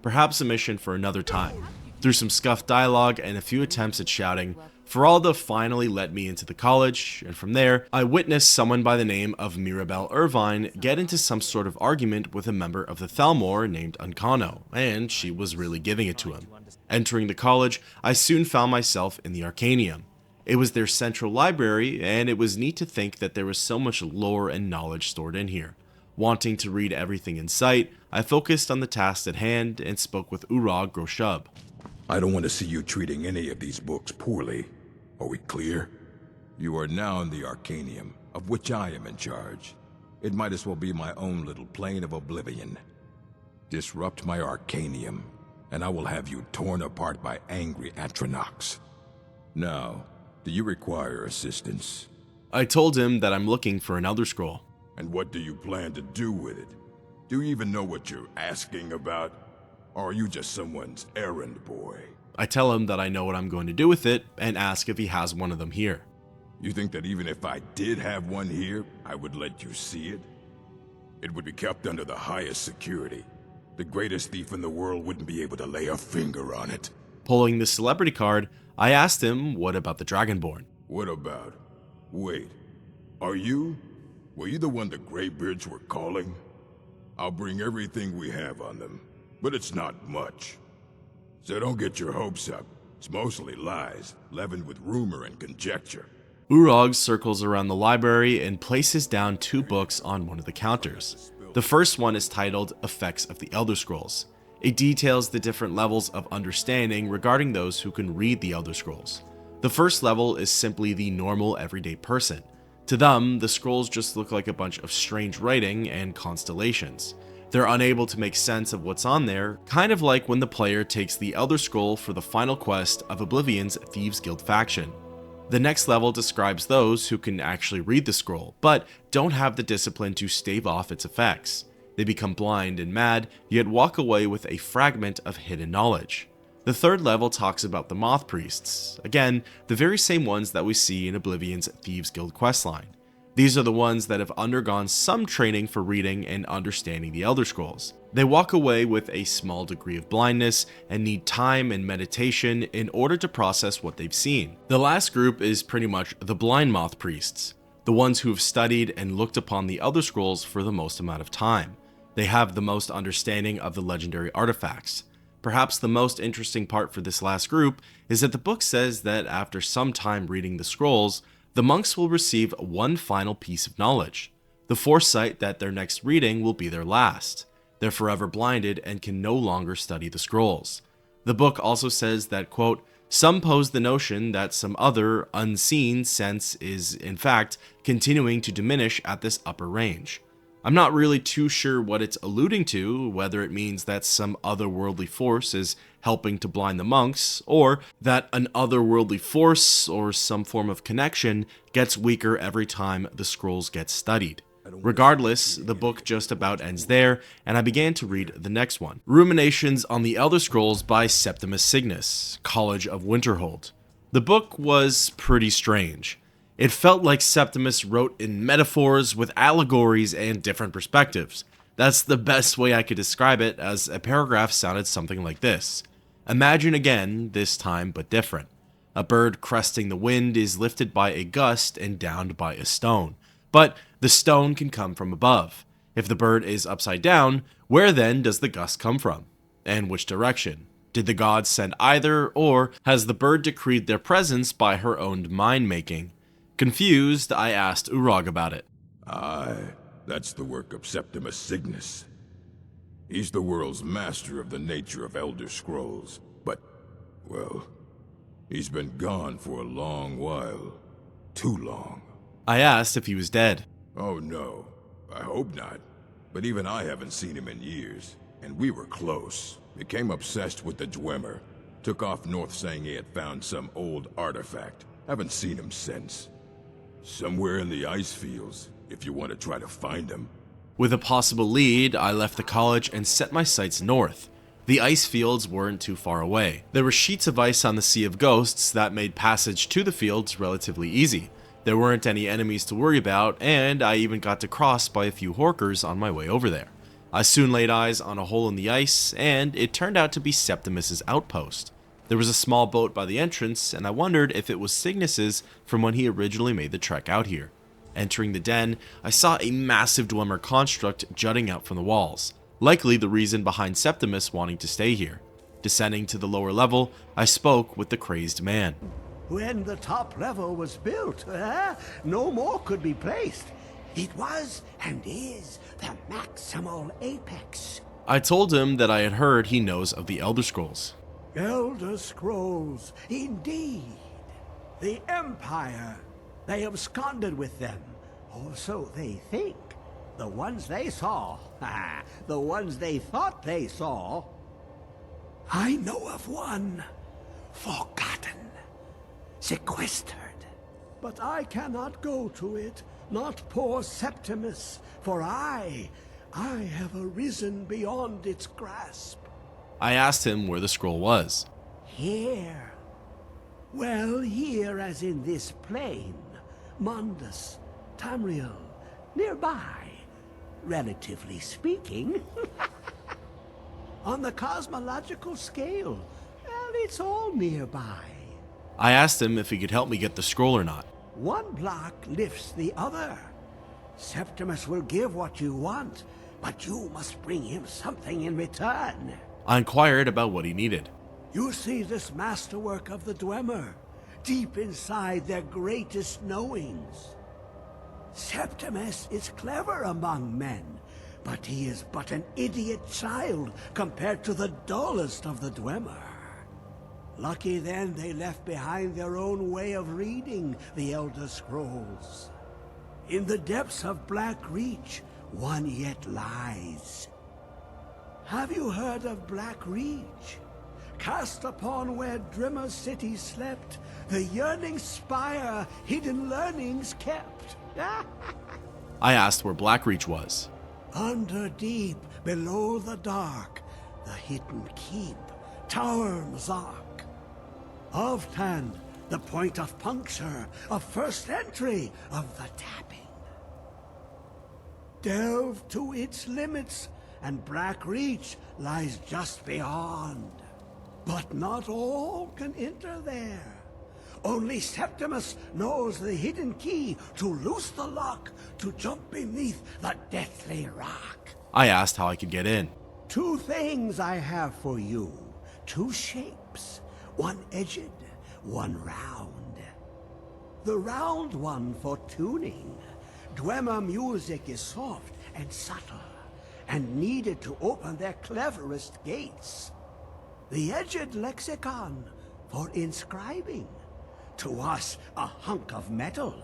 Perhaps a mission for another time. Through some scuffed dialogue and a few attempts at shouting, Feralda finally let me into the college, and from there, I witnessed someone by the name of Mirabelle Irvine get into some sort of argument with a member of the Thalmor named Uncano, and she was really giving it to him. Entering the college, I soon found myself in the Arcanium. It was their central library, and it was neat to think that there was so much lore and knowledge stored in here. Wanting to read everything in sight, I focused on the task at hand and spoke with Urag Groshub. I don't want to see you treating any of these books poorly. Are we clear? You are now in the Arcanium, of which I am in charge. It might as well be my own little plane of oblivion. Disrupt my Arcanium, and I will have you torn apart by angry Atronachs. Now, do you require assistance? I told him that I'm looking for an Elder Scroll. And what do you plan to do with it? Do you even know what you're asking about? Or are you just someone's errand boy? I tell him that I know what I'm going to do with it and ask if he has one of them here. You think that even if I did have one here, I would let you see it? It would be kept under the highest security. The greatest thief in the world wouldn't be able to lay a finger on it. Pulling the celebrity card, I asked him what about the Dragonborn. What about? Wait, are you? Were you the one the Greybeards were calling? I'll bring everything we have on them, but it's not much. So don't get your hopes up. It's mostly lies, leavened with rumor and conjecture. Urog circles around the library and places down 2 books on one of the counters. The first one is titled Effects of the Elder Scrolls. It details the different levels of understanding regarding those who can read the Elder Scrolls. The first level is simply the normal everyday person. To them, the scrolls just look like a bunch of strange writing and constellations. They're unable to make sense of what's on there, kind of like when the player takes the Elder Scroll for the final quest of Oblivion's Thieves Guild faction. The next level describes those who can actually read the scroll, but don't have the discipline to stave off its effects. They become blind and mad, yet walk away with a fragment of hidden knowledge. The third level talks about the Moth Priests, again, the very same ones that we see in Oblivion's Thieves Guild questline. These are the ones that have undergone some training for reading and understanding the Elder Scrolls. They walk away with a small degree of blindness and need time and meditation in order to process what they've seen. The last group is pretty much the Blind Moth Priests, the ones who have studied and looked upon the Elder Scrolls for the most amount of time. They have the most understanding of the legendary artifacts. Perhaps the most interesting part for this last group is that the book says that after some time reading the scrolls, the monks will receive one final piece of knowledge, the foresight that their next reading will be their last. They're forever blinded and can no longer study the scrolls. The book also says that, quote, some pose the notion that some other, unseen sense is, in fact, continuing to diminish at this upper range. I'm not really too sure what it's alluding to, whether it means that some otherworldly force is helping to blind the monks, or that an otherworldly force or some form of connection gets weaker every time the scrolls get studied. Regardless, the book just about ends there, and I began to read the next one. Ruminations on the Elder Scrolls by Septimus Cygnus, College of Winterhold. The book was pretty strange. It felt like Septimus wrote in metaphors with allegories and different perspectives. That's the best way I could describe it, as a paragraph sounded something like this. Imagine again, this time but different. A bird cresting the wind is lifted by a gust and downed by a stone. But the stone can come from above. If the bird is upside down, where then does the gust come from? And which direction? Did the gods send either, or has the bird decreed their presence by her own mind-making? Confused, I asked Urog about it. Aye, that's the work of Septimus Cygnus. He's the world's master of the nature of Elder Scrolls, but, well, he's been gone for a long while. Too long. I asked if he was dead. Oh no, I hope not. But even I haven't seen him in years, and we were close. Became obsessed with the Dwemer. Took off north saying he had found some old artifact. Haven't seen him since. Somewhere in the ice fields, if you want to try to find him. With a possible lead, I left the college and set my sights north. The ice fields weren't too far away. There were sheets of ice on the Sea of Ghosts that made passage to the fields relatively easy. There weren't any enemies to worry about, and I even got to cross by a few Horkers on my way over there. I soon laid eyes on a hole in the ice, and it turned out to be Septimus's outpost. There was a small boat by the entrance, and I wondered if it was Cygnus's from when he originally made the trek out here. Entering the den, I saw a massive Dwemer construct jutting out from the walls, likely the reason behind Septimus wanting to stay here. Descending to the lower level, I spoke with the crazed man. When the top level was built, no more could be placed. It was and is the maximal apex. I told him that I had heard he knows of the Elder Scrolls. Elder Scrolls, indeed. The Empire. They absconded with them, or so they think. The ones they saw, the ones they thought they saw. I know of one, forgotten, sequestered. But I cannot go to it, not poor Septimus, for I have arisen beyond its grasp. I asked him where the scroll was. Here. Well, here as in this plane. Mundus, Tamriel, nearby, relatively speaking. On the cosmological scale, well, it's all nearby. I asked him if he could help me get the scroll or not. One block lifts the other. Septimus will give what you want, but you must bring him something in return. I inquired about what he needed. You see this masterwork of the Dwemer, deep inside their greatest knowings. Septimus is clever among men, but he is but an idiot child compared to the dullest of the Dwemer. Lucky then they left behind their own way of reading the Elder Scrolls. In the depths of Black Reach, one yet lies. Have you heard of Black Reach? Cast upon where Drimmer City slept, the yearning spire hidden learnings kept. I asked where Blackreach was. Under deep, below the dark, the hidden keep, Tower Mazark. Alftand, the point of puncture, of first entry, of the tapping. Delve to its limits, and Black Reach lies just beyond. But not all can enter there. Only Septimus knows the hidden key to loose the lock, to jump beneath the deathly rock. I asked how I could get in. 2 things I have for you. 2 shapes. One edged, one round. The round one for tuning. Dwemer music is soft and subtle, and needed to open their cleverest gates. The edged lexicon for inscribing. To us, a hunk of metal.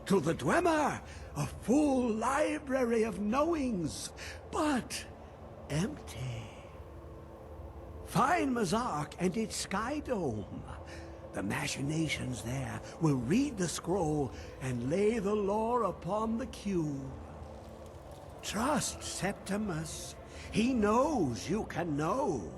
To the Dwemer, a full library of knowings, but empty. Find Mazark and its sky dome. The machinations there will read the scroll and lay the lore upon the cube. Trust Septimus. He knows you can know.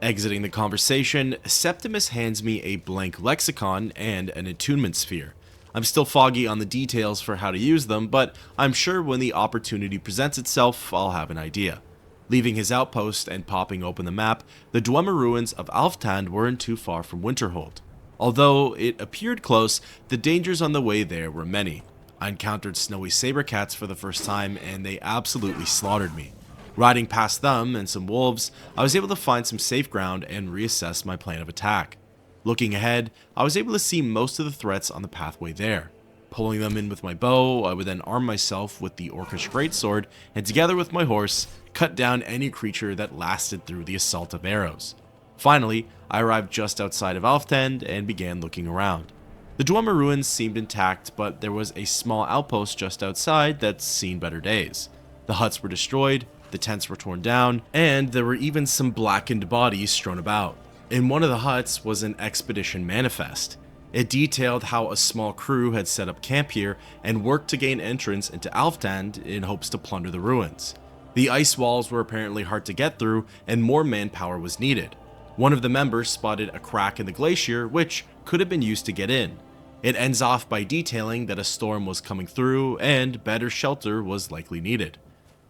Exiting the conversation, Septimus hands me a blank lexicon and an attunement sphere. I'm still foggy on the details for how to use them, but I'm sure when the opportunity presents itself, I'll have an idea. Leaving his outpost and popping open the map, the Dwemer ruins of Alftand weren't too far from Winterhold. Although it appeared close, the dangers on the way there were many. I encountered snowy saber cats for the first time, and they absolutely slaughtered me. Riding past them and some wolves, I was able to find some safe ground and reassess my plan of attack. Looking ahead, I was able to see most of the threats on the pathway there. Pulling them in with my bow, I would then arm myself with the Orcish greatsword, and together with my horse, cut down any creature that lasted through the assault of arrows. Finally, I arrived just outside of Alftand and began looking around. The Dwemer ruins seemed intact, but there was a small outpost just outside that's seen better days. The huts were destroyed, the tents were torn down, and there were even some blackened bodies strewn about. In one of the huts was an expedition manifest. It detailed how a small crew had set up camp here and worked to gain entrance into Alftand in hopes to plunder the ruins. The ice walls were apparently hard to get through, and more manpower was needed. One of the members spotted a crack in the glacier, which could have been used to get in. It ends off by detailing that a storm was coming through and better shelter was likely needed.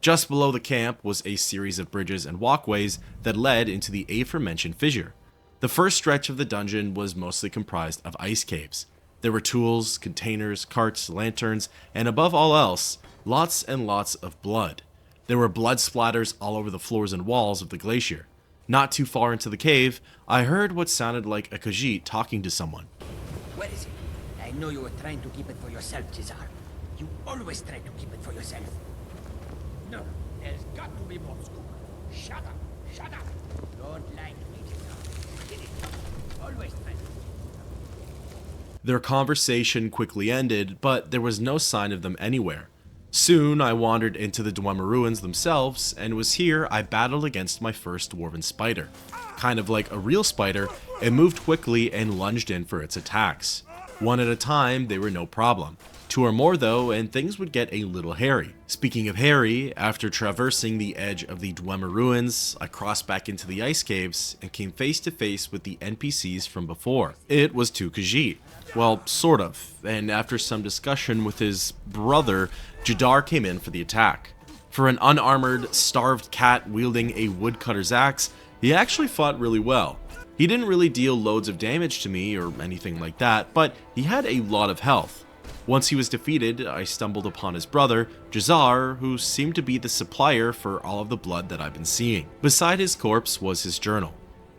Just below the camp was a series of bridges and walkways that led into the aforementioned fissure. The first stretch of the dungeon was mostly comprised of ice caves. There were tools, containers, carts, lanterns, and above all else, lots and lots of blood. There were blood splatters all over the floors and walls of the glacier. Not too far into the cave, I heard what sounded like a Khajiit talking to someone. Where is it? I know you were trying to keep it for yourself, Cesar. You always try to keep it for yourself. No, there's got to be more scoop. Shut up, shut up. Don't like me, Cesar. Get it? Always try to. Their conversation quickly ended, but there was no sign of them anywhere. Soon, I wandered into the Dwemer ruins themselves, and was here I battled against my first dwarven spider. Kind of like a real spider, it moved quickly and lunged in for its attacks. One at a time, they were no problem. 2 or more though, and things would get a little hairy. Speaking of hairy, after traversing the edge of the Dwemer ruins, I crossed back into the ice caves and came face to face with the NPCs from before. It was 2 Khajiit. Well, sort of, and after some discussion with his brother, Jadar came in for the attack. For an unarmored, starved cat wielding a woodcutter's axe, he actually fought really well. He didn't really deal loads of damage to me or anything like that, but he had a lot of health. Once he was defeated, I stumbled upon his brother, Jazar, who seemed to be the supplier for all of the blood that I've been seeing. Beside his corpse was his journal.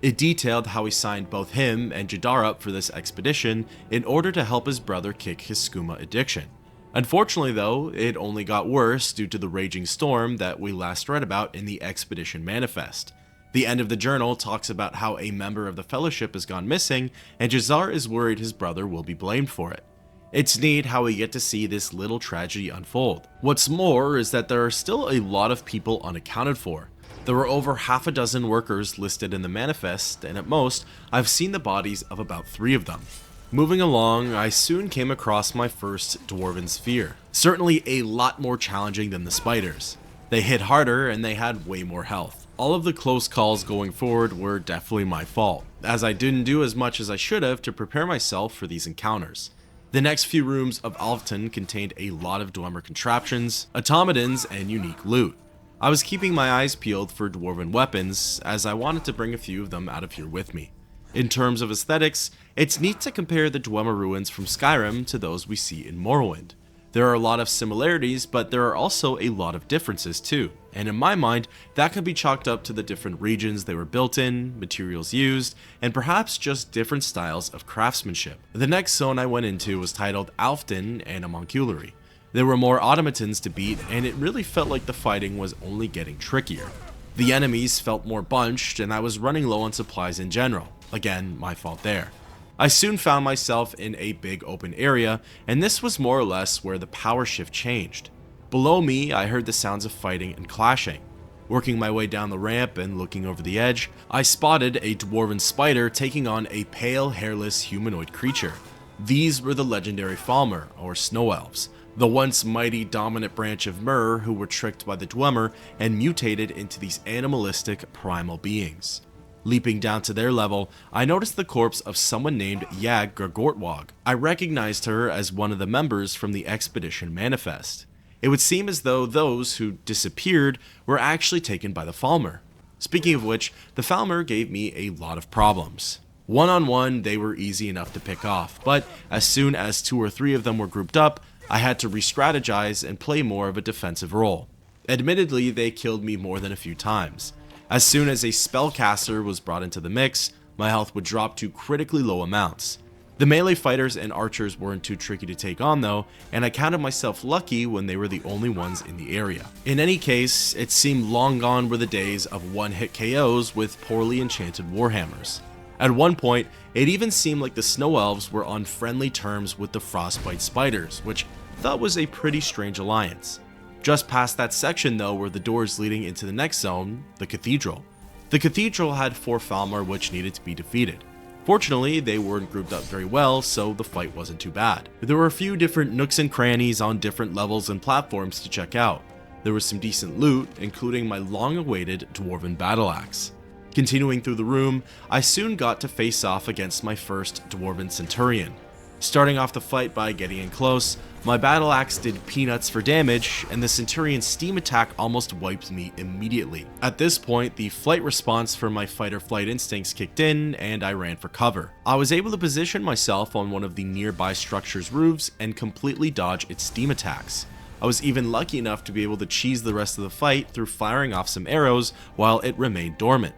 It detailed how he signed both him and Jadar up for this expedition in order to help his brother kick his skooma addiction. Unfortunately though, it only got worse due to the raging storm that we last read about in the expedition manifest. The end of the journal talks about how a member of the Fellowship has gone missing, and Jazar is worried his brother will be blamed for it. It's neat how we get to see this little tragedy unfold. What's more is that there are still a lot of people unaccounted for. There were over half a dozen workers listed in the manifest, and at most, I've seen the bodies of about 3 of them. Moving along, I soon came across my first Dwarven Sphere. Certainly a lot more challenging than the spiders. They hit harder and they had way more health. All of the close calls going forward were definitely my fault, as I didn't do as much as I should have to prepare myself for these encounters. The next few rooms of Alfton contained a lot of Dwemer contraptions, automatons, and unique loot. I was keeping my eyes peeled for Dwarven weapons, as I wanted to bring a few of them out of here with me. In terms of aesthetics, it's neat to compare the Dwemer ruins from Skyrim to those we see in Morrowind. There are a lot of similarities, but there are also a lot of differences too, and in my mind, that could be chalked up to the different regions they were built in, materials used, and perhaps just different styles of craftsmanship. The next zone I went into was titled Alfton and Homunculary. There were more automatons to beat, and it really felt like the fighting was only getting trickier. The enemies felt more bunched, and I was running low on supplies in general. Again, my fault there. I soon found myself in a big open area, and this was more or less where the power shift changed. Below me, I heard the sounds of fighting and clashing. Working my way down the ramp and looking over the edge, I spotted a dwarven spider taking on a pale, hairless humanoid creature. These were the legendary Falmer, or Snow Elves, the once mighty dominant branch of Myr who were tricked by the Dwemer and mutated into these animalistic primal beings. Leaping down to their level, I noticed the corpse of someone named Yag Gargortwog. I recognized her as one of the members from the expedition manifest. It would seem as though those who disappeared were actually taken by the Falmer. Speaking of which, the Falmer gave me a lot of problems. One-on-one, they were easy enough to pick off, but as soon as 2 or 3 of them were grouped up, I had to re-strategize and play more of a defensive role. Admittedly, they killed me more than a few times. As soon as a spellcaster was brought into the mix, my health would drop to critically low amounts. The melee fighters and archers weren't too tricky to take on though, and I counted myself lucky when they were the only ones in the area. In any case, it seemed long gone were the days of one-hit KOs with poorly enchanted warhammers. At one point, it even seemed like the Snow Elves were on friendly terms with the Frostbite Spiders, which I thought was a pretty strange alliance. Just past that section though were the doors leading into the next zone, the Cathedral. The Cathedral had 4 Falmer which needed to be defeated. Fortunately, they weren't grouped up very well, so the fight wasn't too bad. There were a few different nooks and crannies on different levels and platforms to check out. There was some decent loot, including my long-awaited Dwarven Battle Axe. Continuing through the room, I soon got to face off against my first Dwarven Centurion. Starting off the fight by getting in close, my battle axe did peanuts for damage, and the Centurion's steam attack almost wiped me immediately. At this point, the flight response for my fight-or-flight instincts kicked in, and I ran for cover. I was able to position myself on one of the nearby structure's roofs and completely dodge its steam attacks. I was even lucky enough to be able to cheese the rest of the fight through firing off some arrows while it remained dormant.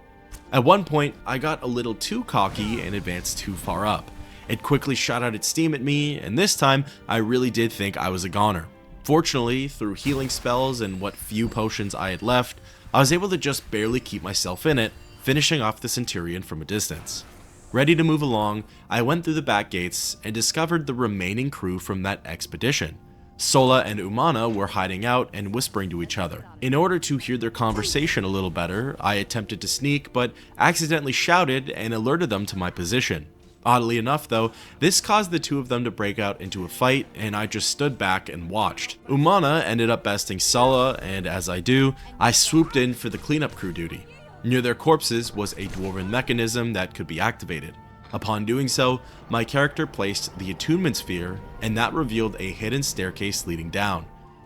At one point, I got a little too cocky and advanced too far up. It quickly shot out its steam at me, and this time, I really did think I was a goner. Fortunately, through healing spells and what few potions I had left, I was able to just barely keep myself in it, finishing off the Centurion from a distance. Ready to move along, I went through the back gates and discovered the remaining crew from that expedition. Sola and Umana were hiding out and whispering to each other. In order to hear their conversation a little better, I attempted to sneak, but accidentally shouted and alerted them to my position. Oddly enough though, this caused the 2 of them to break out into a fight, and I just stood back and watched. Umana ended up besting Sola, and as I do, I swooped in for the cleanup crew duty. Near their corpses was a dwarven mechanism that could be activated. Upon doing so, my character placed the attunement sphere, and that revealed a hidden staircase leading down.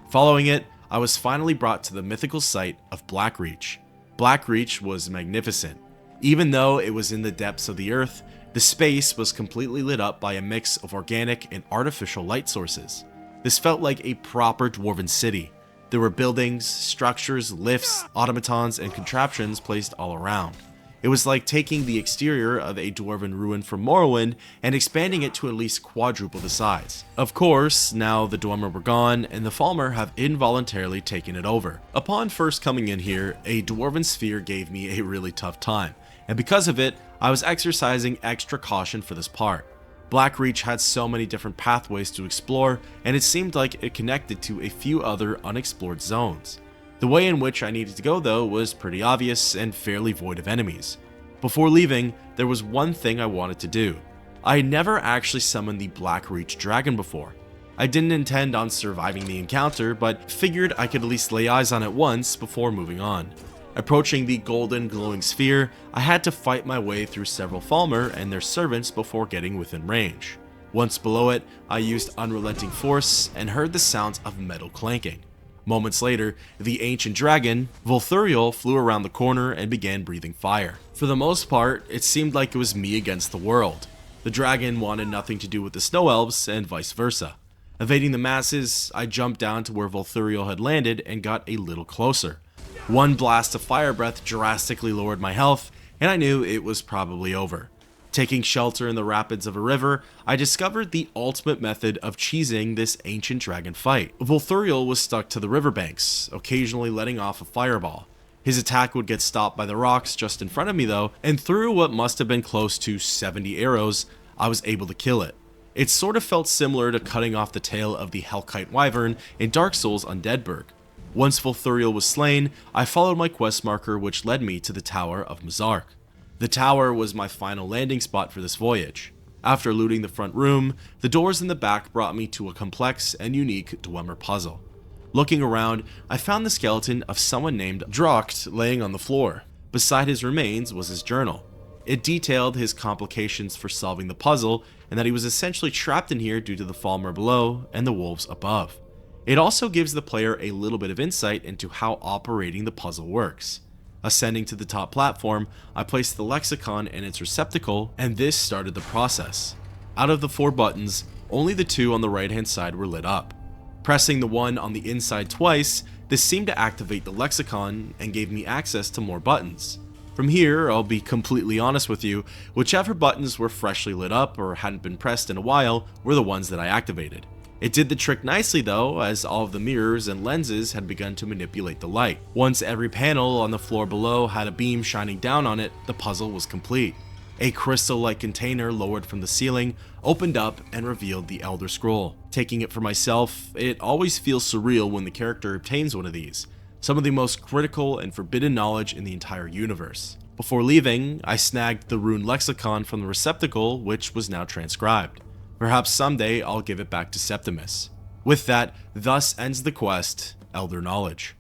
Following it, I was finally brought to the mythical site of Blackreach. Blackreach was magnificent. Even though it was in the depths of the earth, the space was completely lit up by a mix of organic and artificial light sources. This felt like a proper dwarven city. There were buildings, structures, lifts, automatons, and contraptions placed all around. It was like taking the exterior of a dwarven ruin from Morrowind and expanding it to at least quadruple the size. Of course, now the Dwemer were gone, and the Falmer have involuntarily taken it over. Upon first coming in here, a dwarven sphere gave me a really tough time, and because of it, I was exercising extra caution for this part. Blackreach had so many different pathways to explore, and it seemed like it connected to a few other unexplored zones. The way in which I needed to go though was pretty obvious and fairly void of enemies. Before leaving, there was one thing I wanted to do. I had never actually summoned the Blackreach dragon before. I didn't intend on surviving the encounter, but figured I could at least lay eyes on it once before moving on. Approaching the golden glowing sphere, I had to fight my way through several Falmer and their servants before getting within range. Once below it, I used unrelenting force and heard the sounds of metal clanking. Moments later, the ancient dragon, Volthuriel, flew around the corner and began breathing fire. For the most part, it seemed like it was me against the world. The dragon wanted nothing to do with the snow elves, and vice versa. Evading the masses, I jumped down to where Volthuriel had landed and got a little closer. One blast of fire breath drastically lowered my health, and I knew it was probably over. Taking shelter in the rapids of a river, I discovered the ultimate method of cheesing this ancient dragon fight. Volthuriel was stuck to the riverbanks, occasionally letting off a fireball. His attack would get stopped by the rocks just in front of me though, and through what must have been close to 70 arrows, I was able to kill it. It sort of felt similar to cutting off the tail of the Hellkite Wyvern in Dark Souls Undeadburg. Once Volthuriel was slain, I followed my quest marker which led me to the Tower of Mazark. The tower was my final landing spot for this voyage. After looting the front room, the doors in the back brought me to a complex and unique Dwemer puzzle. Looking around, I found the skeleton of someone named Drocht laying on the floor. Beside his remains was his journal. It detailed his complications for solving the puzzle and that he was essentially trapped in here due to the Falmer below and the wolves above. It also gives the player a little bit of insight into how operating the puzzle works. Ascending to the top platform, I placed the lexicon in its receptacle, and this started the process. Out of the 4 buttons, only the 2 on the right hand side were lit up. Pressing the one on the inside twice, this seemed to activate the lexicon and gave me access to more buttons. From here, I'll be completely honest with you, whichever buttons were freshly lit up or hadn't been pressed in a while were the ones that I activated. It did the trick nicely though, as all of the mirrors and lenses had begun to manipulate the light. Once every panel on the floor below had a beam shining down on it, the puzzle was complete. A crystal-like container lowered from the ceiling opened up and revealed the Elder Scroll. Taking it for myself, it always feels surreal when the character obtains one of these, some of the most critical and forbidden knowledge in the entire universe. Before leaving, I snagged the rune lexicon from the receptacle, which was now transcribed. Perhaps someday I'll give it back to Septimus. With that, thus ends the quest, Elder Knowledge.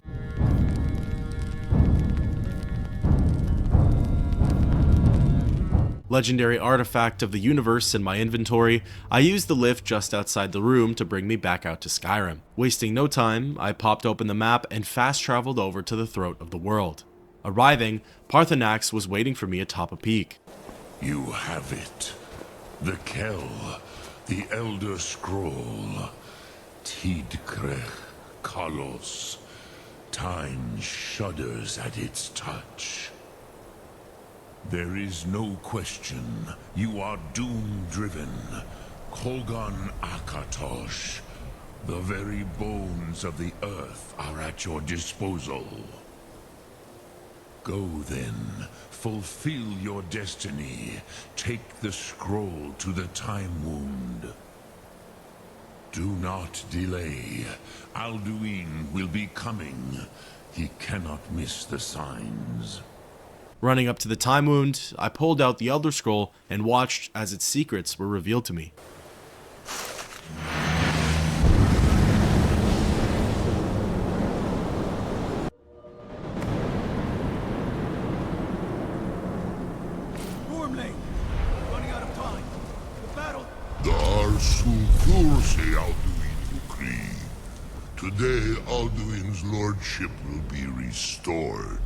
Legendary artifact of the universe in my inventory, I used the lift just outside the room to bring me back out to Skyrim. Wasting no time, I popped open the map and fast traveled over to the throat of the world. Arriving, Parthenax was waiting for me atop a peak. You have it. The Kell. The Elder Scroll. Tidkrech Kalos. Time shudders at its touch. There is no question. You are doom-driven. Kogan Akatosh. The very bones of the earth are at your disposal. Go then. Fulfill your destiny. Take the scroll to the Time Wound. Do not delay. Alduin will be coming. He cannot miss the signs. Running up to the Time Wound, I pulled out the Elder Scroll and watched as its secrets were revealed to me. Today, Alduin's lordship will be restored.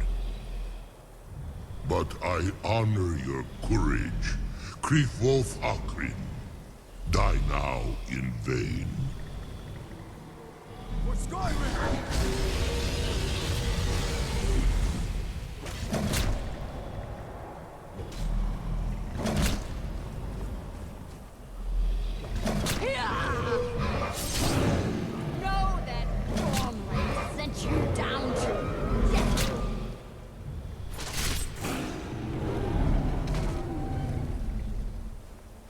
But I honor your courage. Krifwolf Akrin. Die now in vain. For Skyrim!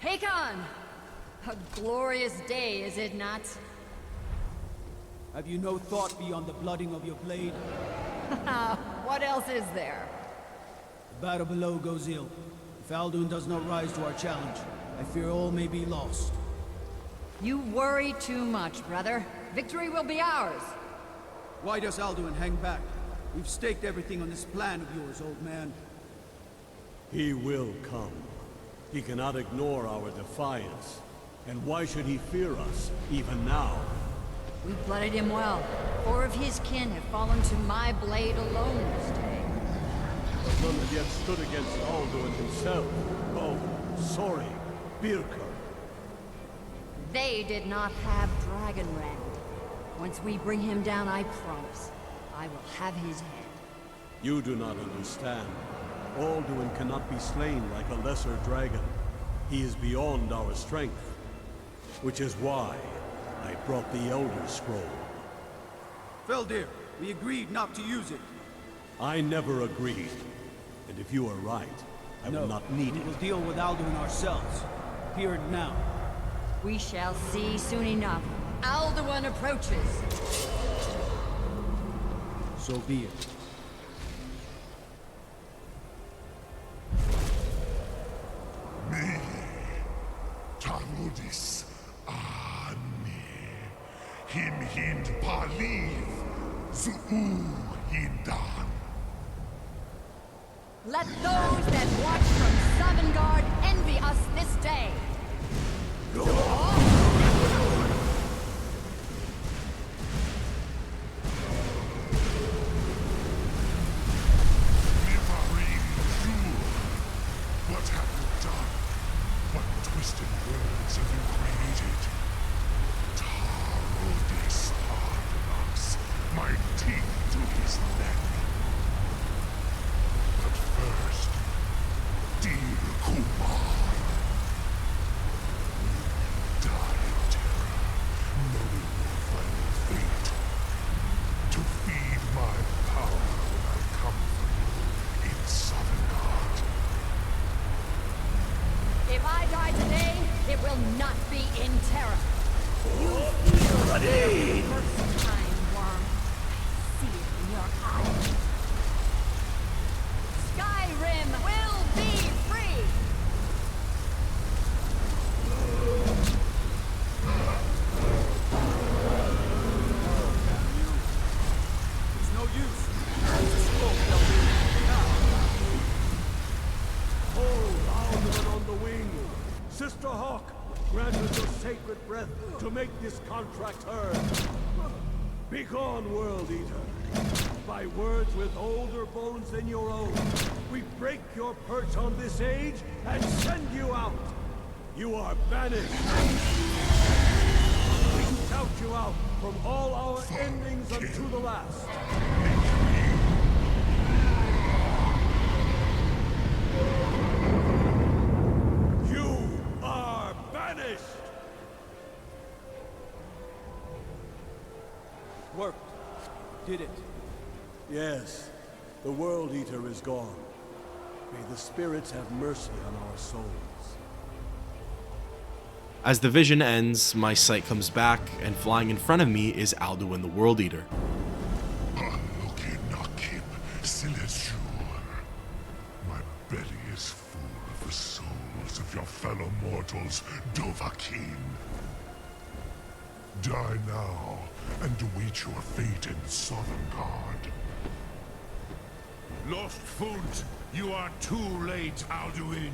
Hakon! A glorious day, is it not? Have you no thought beyond the blooding of your blade? What else is there? The battle below goes ill. If Alduin does not rise to our challenge, I fear all may be lost. You worry too much, brother. Victory will be ours. Why does Alduin hang back? We've staked everything on this plan of yours, old man. He will come. He cannot ignore our defiance. And why should he fear us, even now? We blooded him well. 4 of his kin have fallen to my blade alone this day. But none have yet stood against Alduin himself. Oh, sorry, Birka. They did not have Dragonrend. Once we bring him down, I promise, I will have his head. You do not understand. Alduin cannot be slain like a lesser dragon. He is beyond our strength. Which is why I brought the Elder Scroll. Feldir, we agreed not to use it. I never agreed. And if you are right, I will not need it. it. We'll deal with Alduin ourselves. Here and now. We shall see soon enough. Alduin approaches. So be it. Me, Tarudis, Ani, Him Hind Paliv, Zuu Hindan. Let those that watch from Sovngarde envy us this day. What have you done? What twisted words have you created? Tarudis Hardnox, my teeth to his neck. But first, dear Kumar, die in terror, knowing your final fate. To feed my power when I come for you in Sovngarde. If I die today, it will not be in terror. You feel the first time, worm. I see it in your eyes. Skyrim will be free! There's no use. Hold Alduin on the wing. Sister Hawk, grant us your sacred breath to make this contract heard. Begone, World Eater. By words with older bones than your own, we break your perch on this age and send you out. You are banished. We shout you out from all our endings unto the last. You are banished. Worked. Did it. Yes, the World Eater is gone. May the spirits have mercy on our souls. As the vision ends, my sight comes back, and flying in front of me is Alduin the World Eater. My belly is full of the souls of your fellow mortals, Dovahkiin. Die now, and await your fate in Sovngarde. Lost Foot, you are too late, Alduin.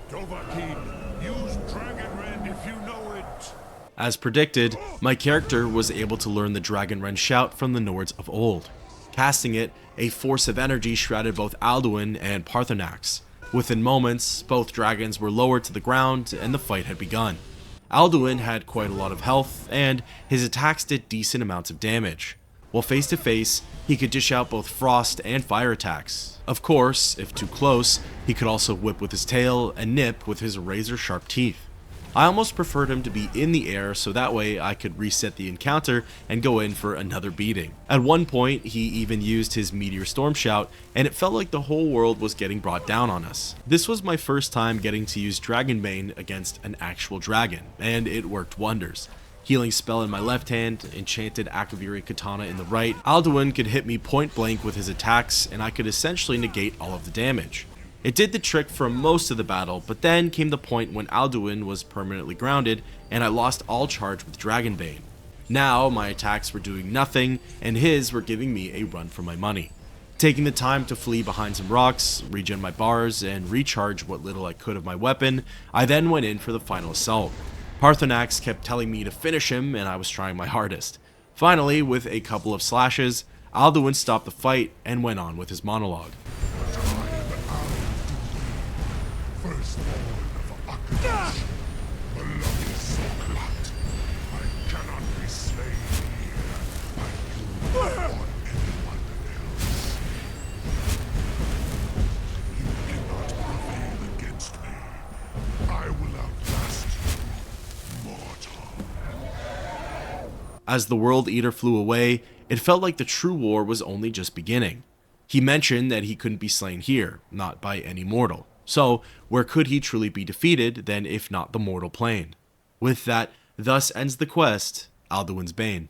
Dovahkiin, use Dragonrend if you know it. As predicted, my character was able to learn the Dragonrend shout from the Nords of old. Casting it, a force of energy shrouded both Alduin and Paarthurnax. Within moments, both dragons were lowered to the ground and the fight had begun. Alduin had quite a lot of health, and his attacks did decent amounts of damage. While face to face, he could dish out both frost and fire attacks. Of course, if too close, he could also whip with his tail and nip with his razor-sharp teeth. I almost preferred him to be in the air so that way I could reset the encounter and go in for another beating. At one point, he even used his Meteor Storm Shout, and it felt like the whole world was getting brought down on us. This was my first time getting to use Dragonbane against an actual dragon, and it worked wonders. Healing spell in my left hand, enchanted Akaviri katana in the right, Alduin could hit me point blank with his attacks, and I could essentially negate all of the damage. It did the trick for most of the battle, but then came the point when Alduin was permanently grounded, and I lost all charge with Dragonbane. Now, my attacks were doing nothing, and his were giving me a run for my money. Taking the time to flee behind some rocks, regen my bars, and recharge what little I could of my weapon, I then went in for the final assault. Parthenax kept telling me to finish him, and I was trying my hardest. Finally, with a couple of slashes, Alduin stopped the fight and went on with his monologue. As the World Eater flew away, it felt like the true war was only just beginning. He mentioned that he couldn't be slain here, not by any mortal. So, where could he truly be defeated then if not the mortal plane? With that, thus ends the quest, Alduin's Bane.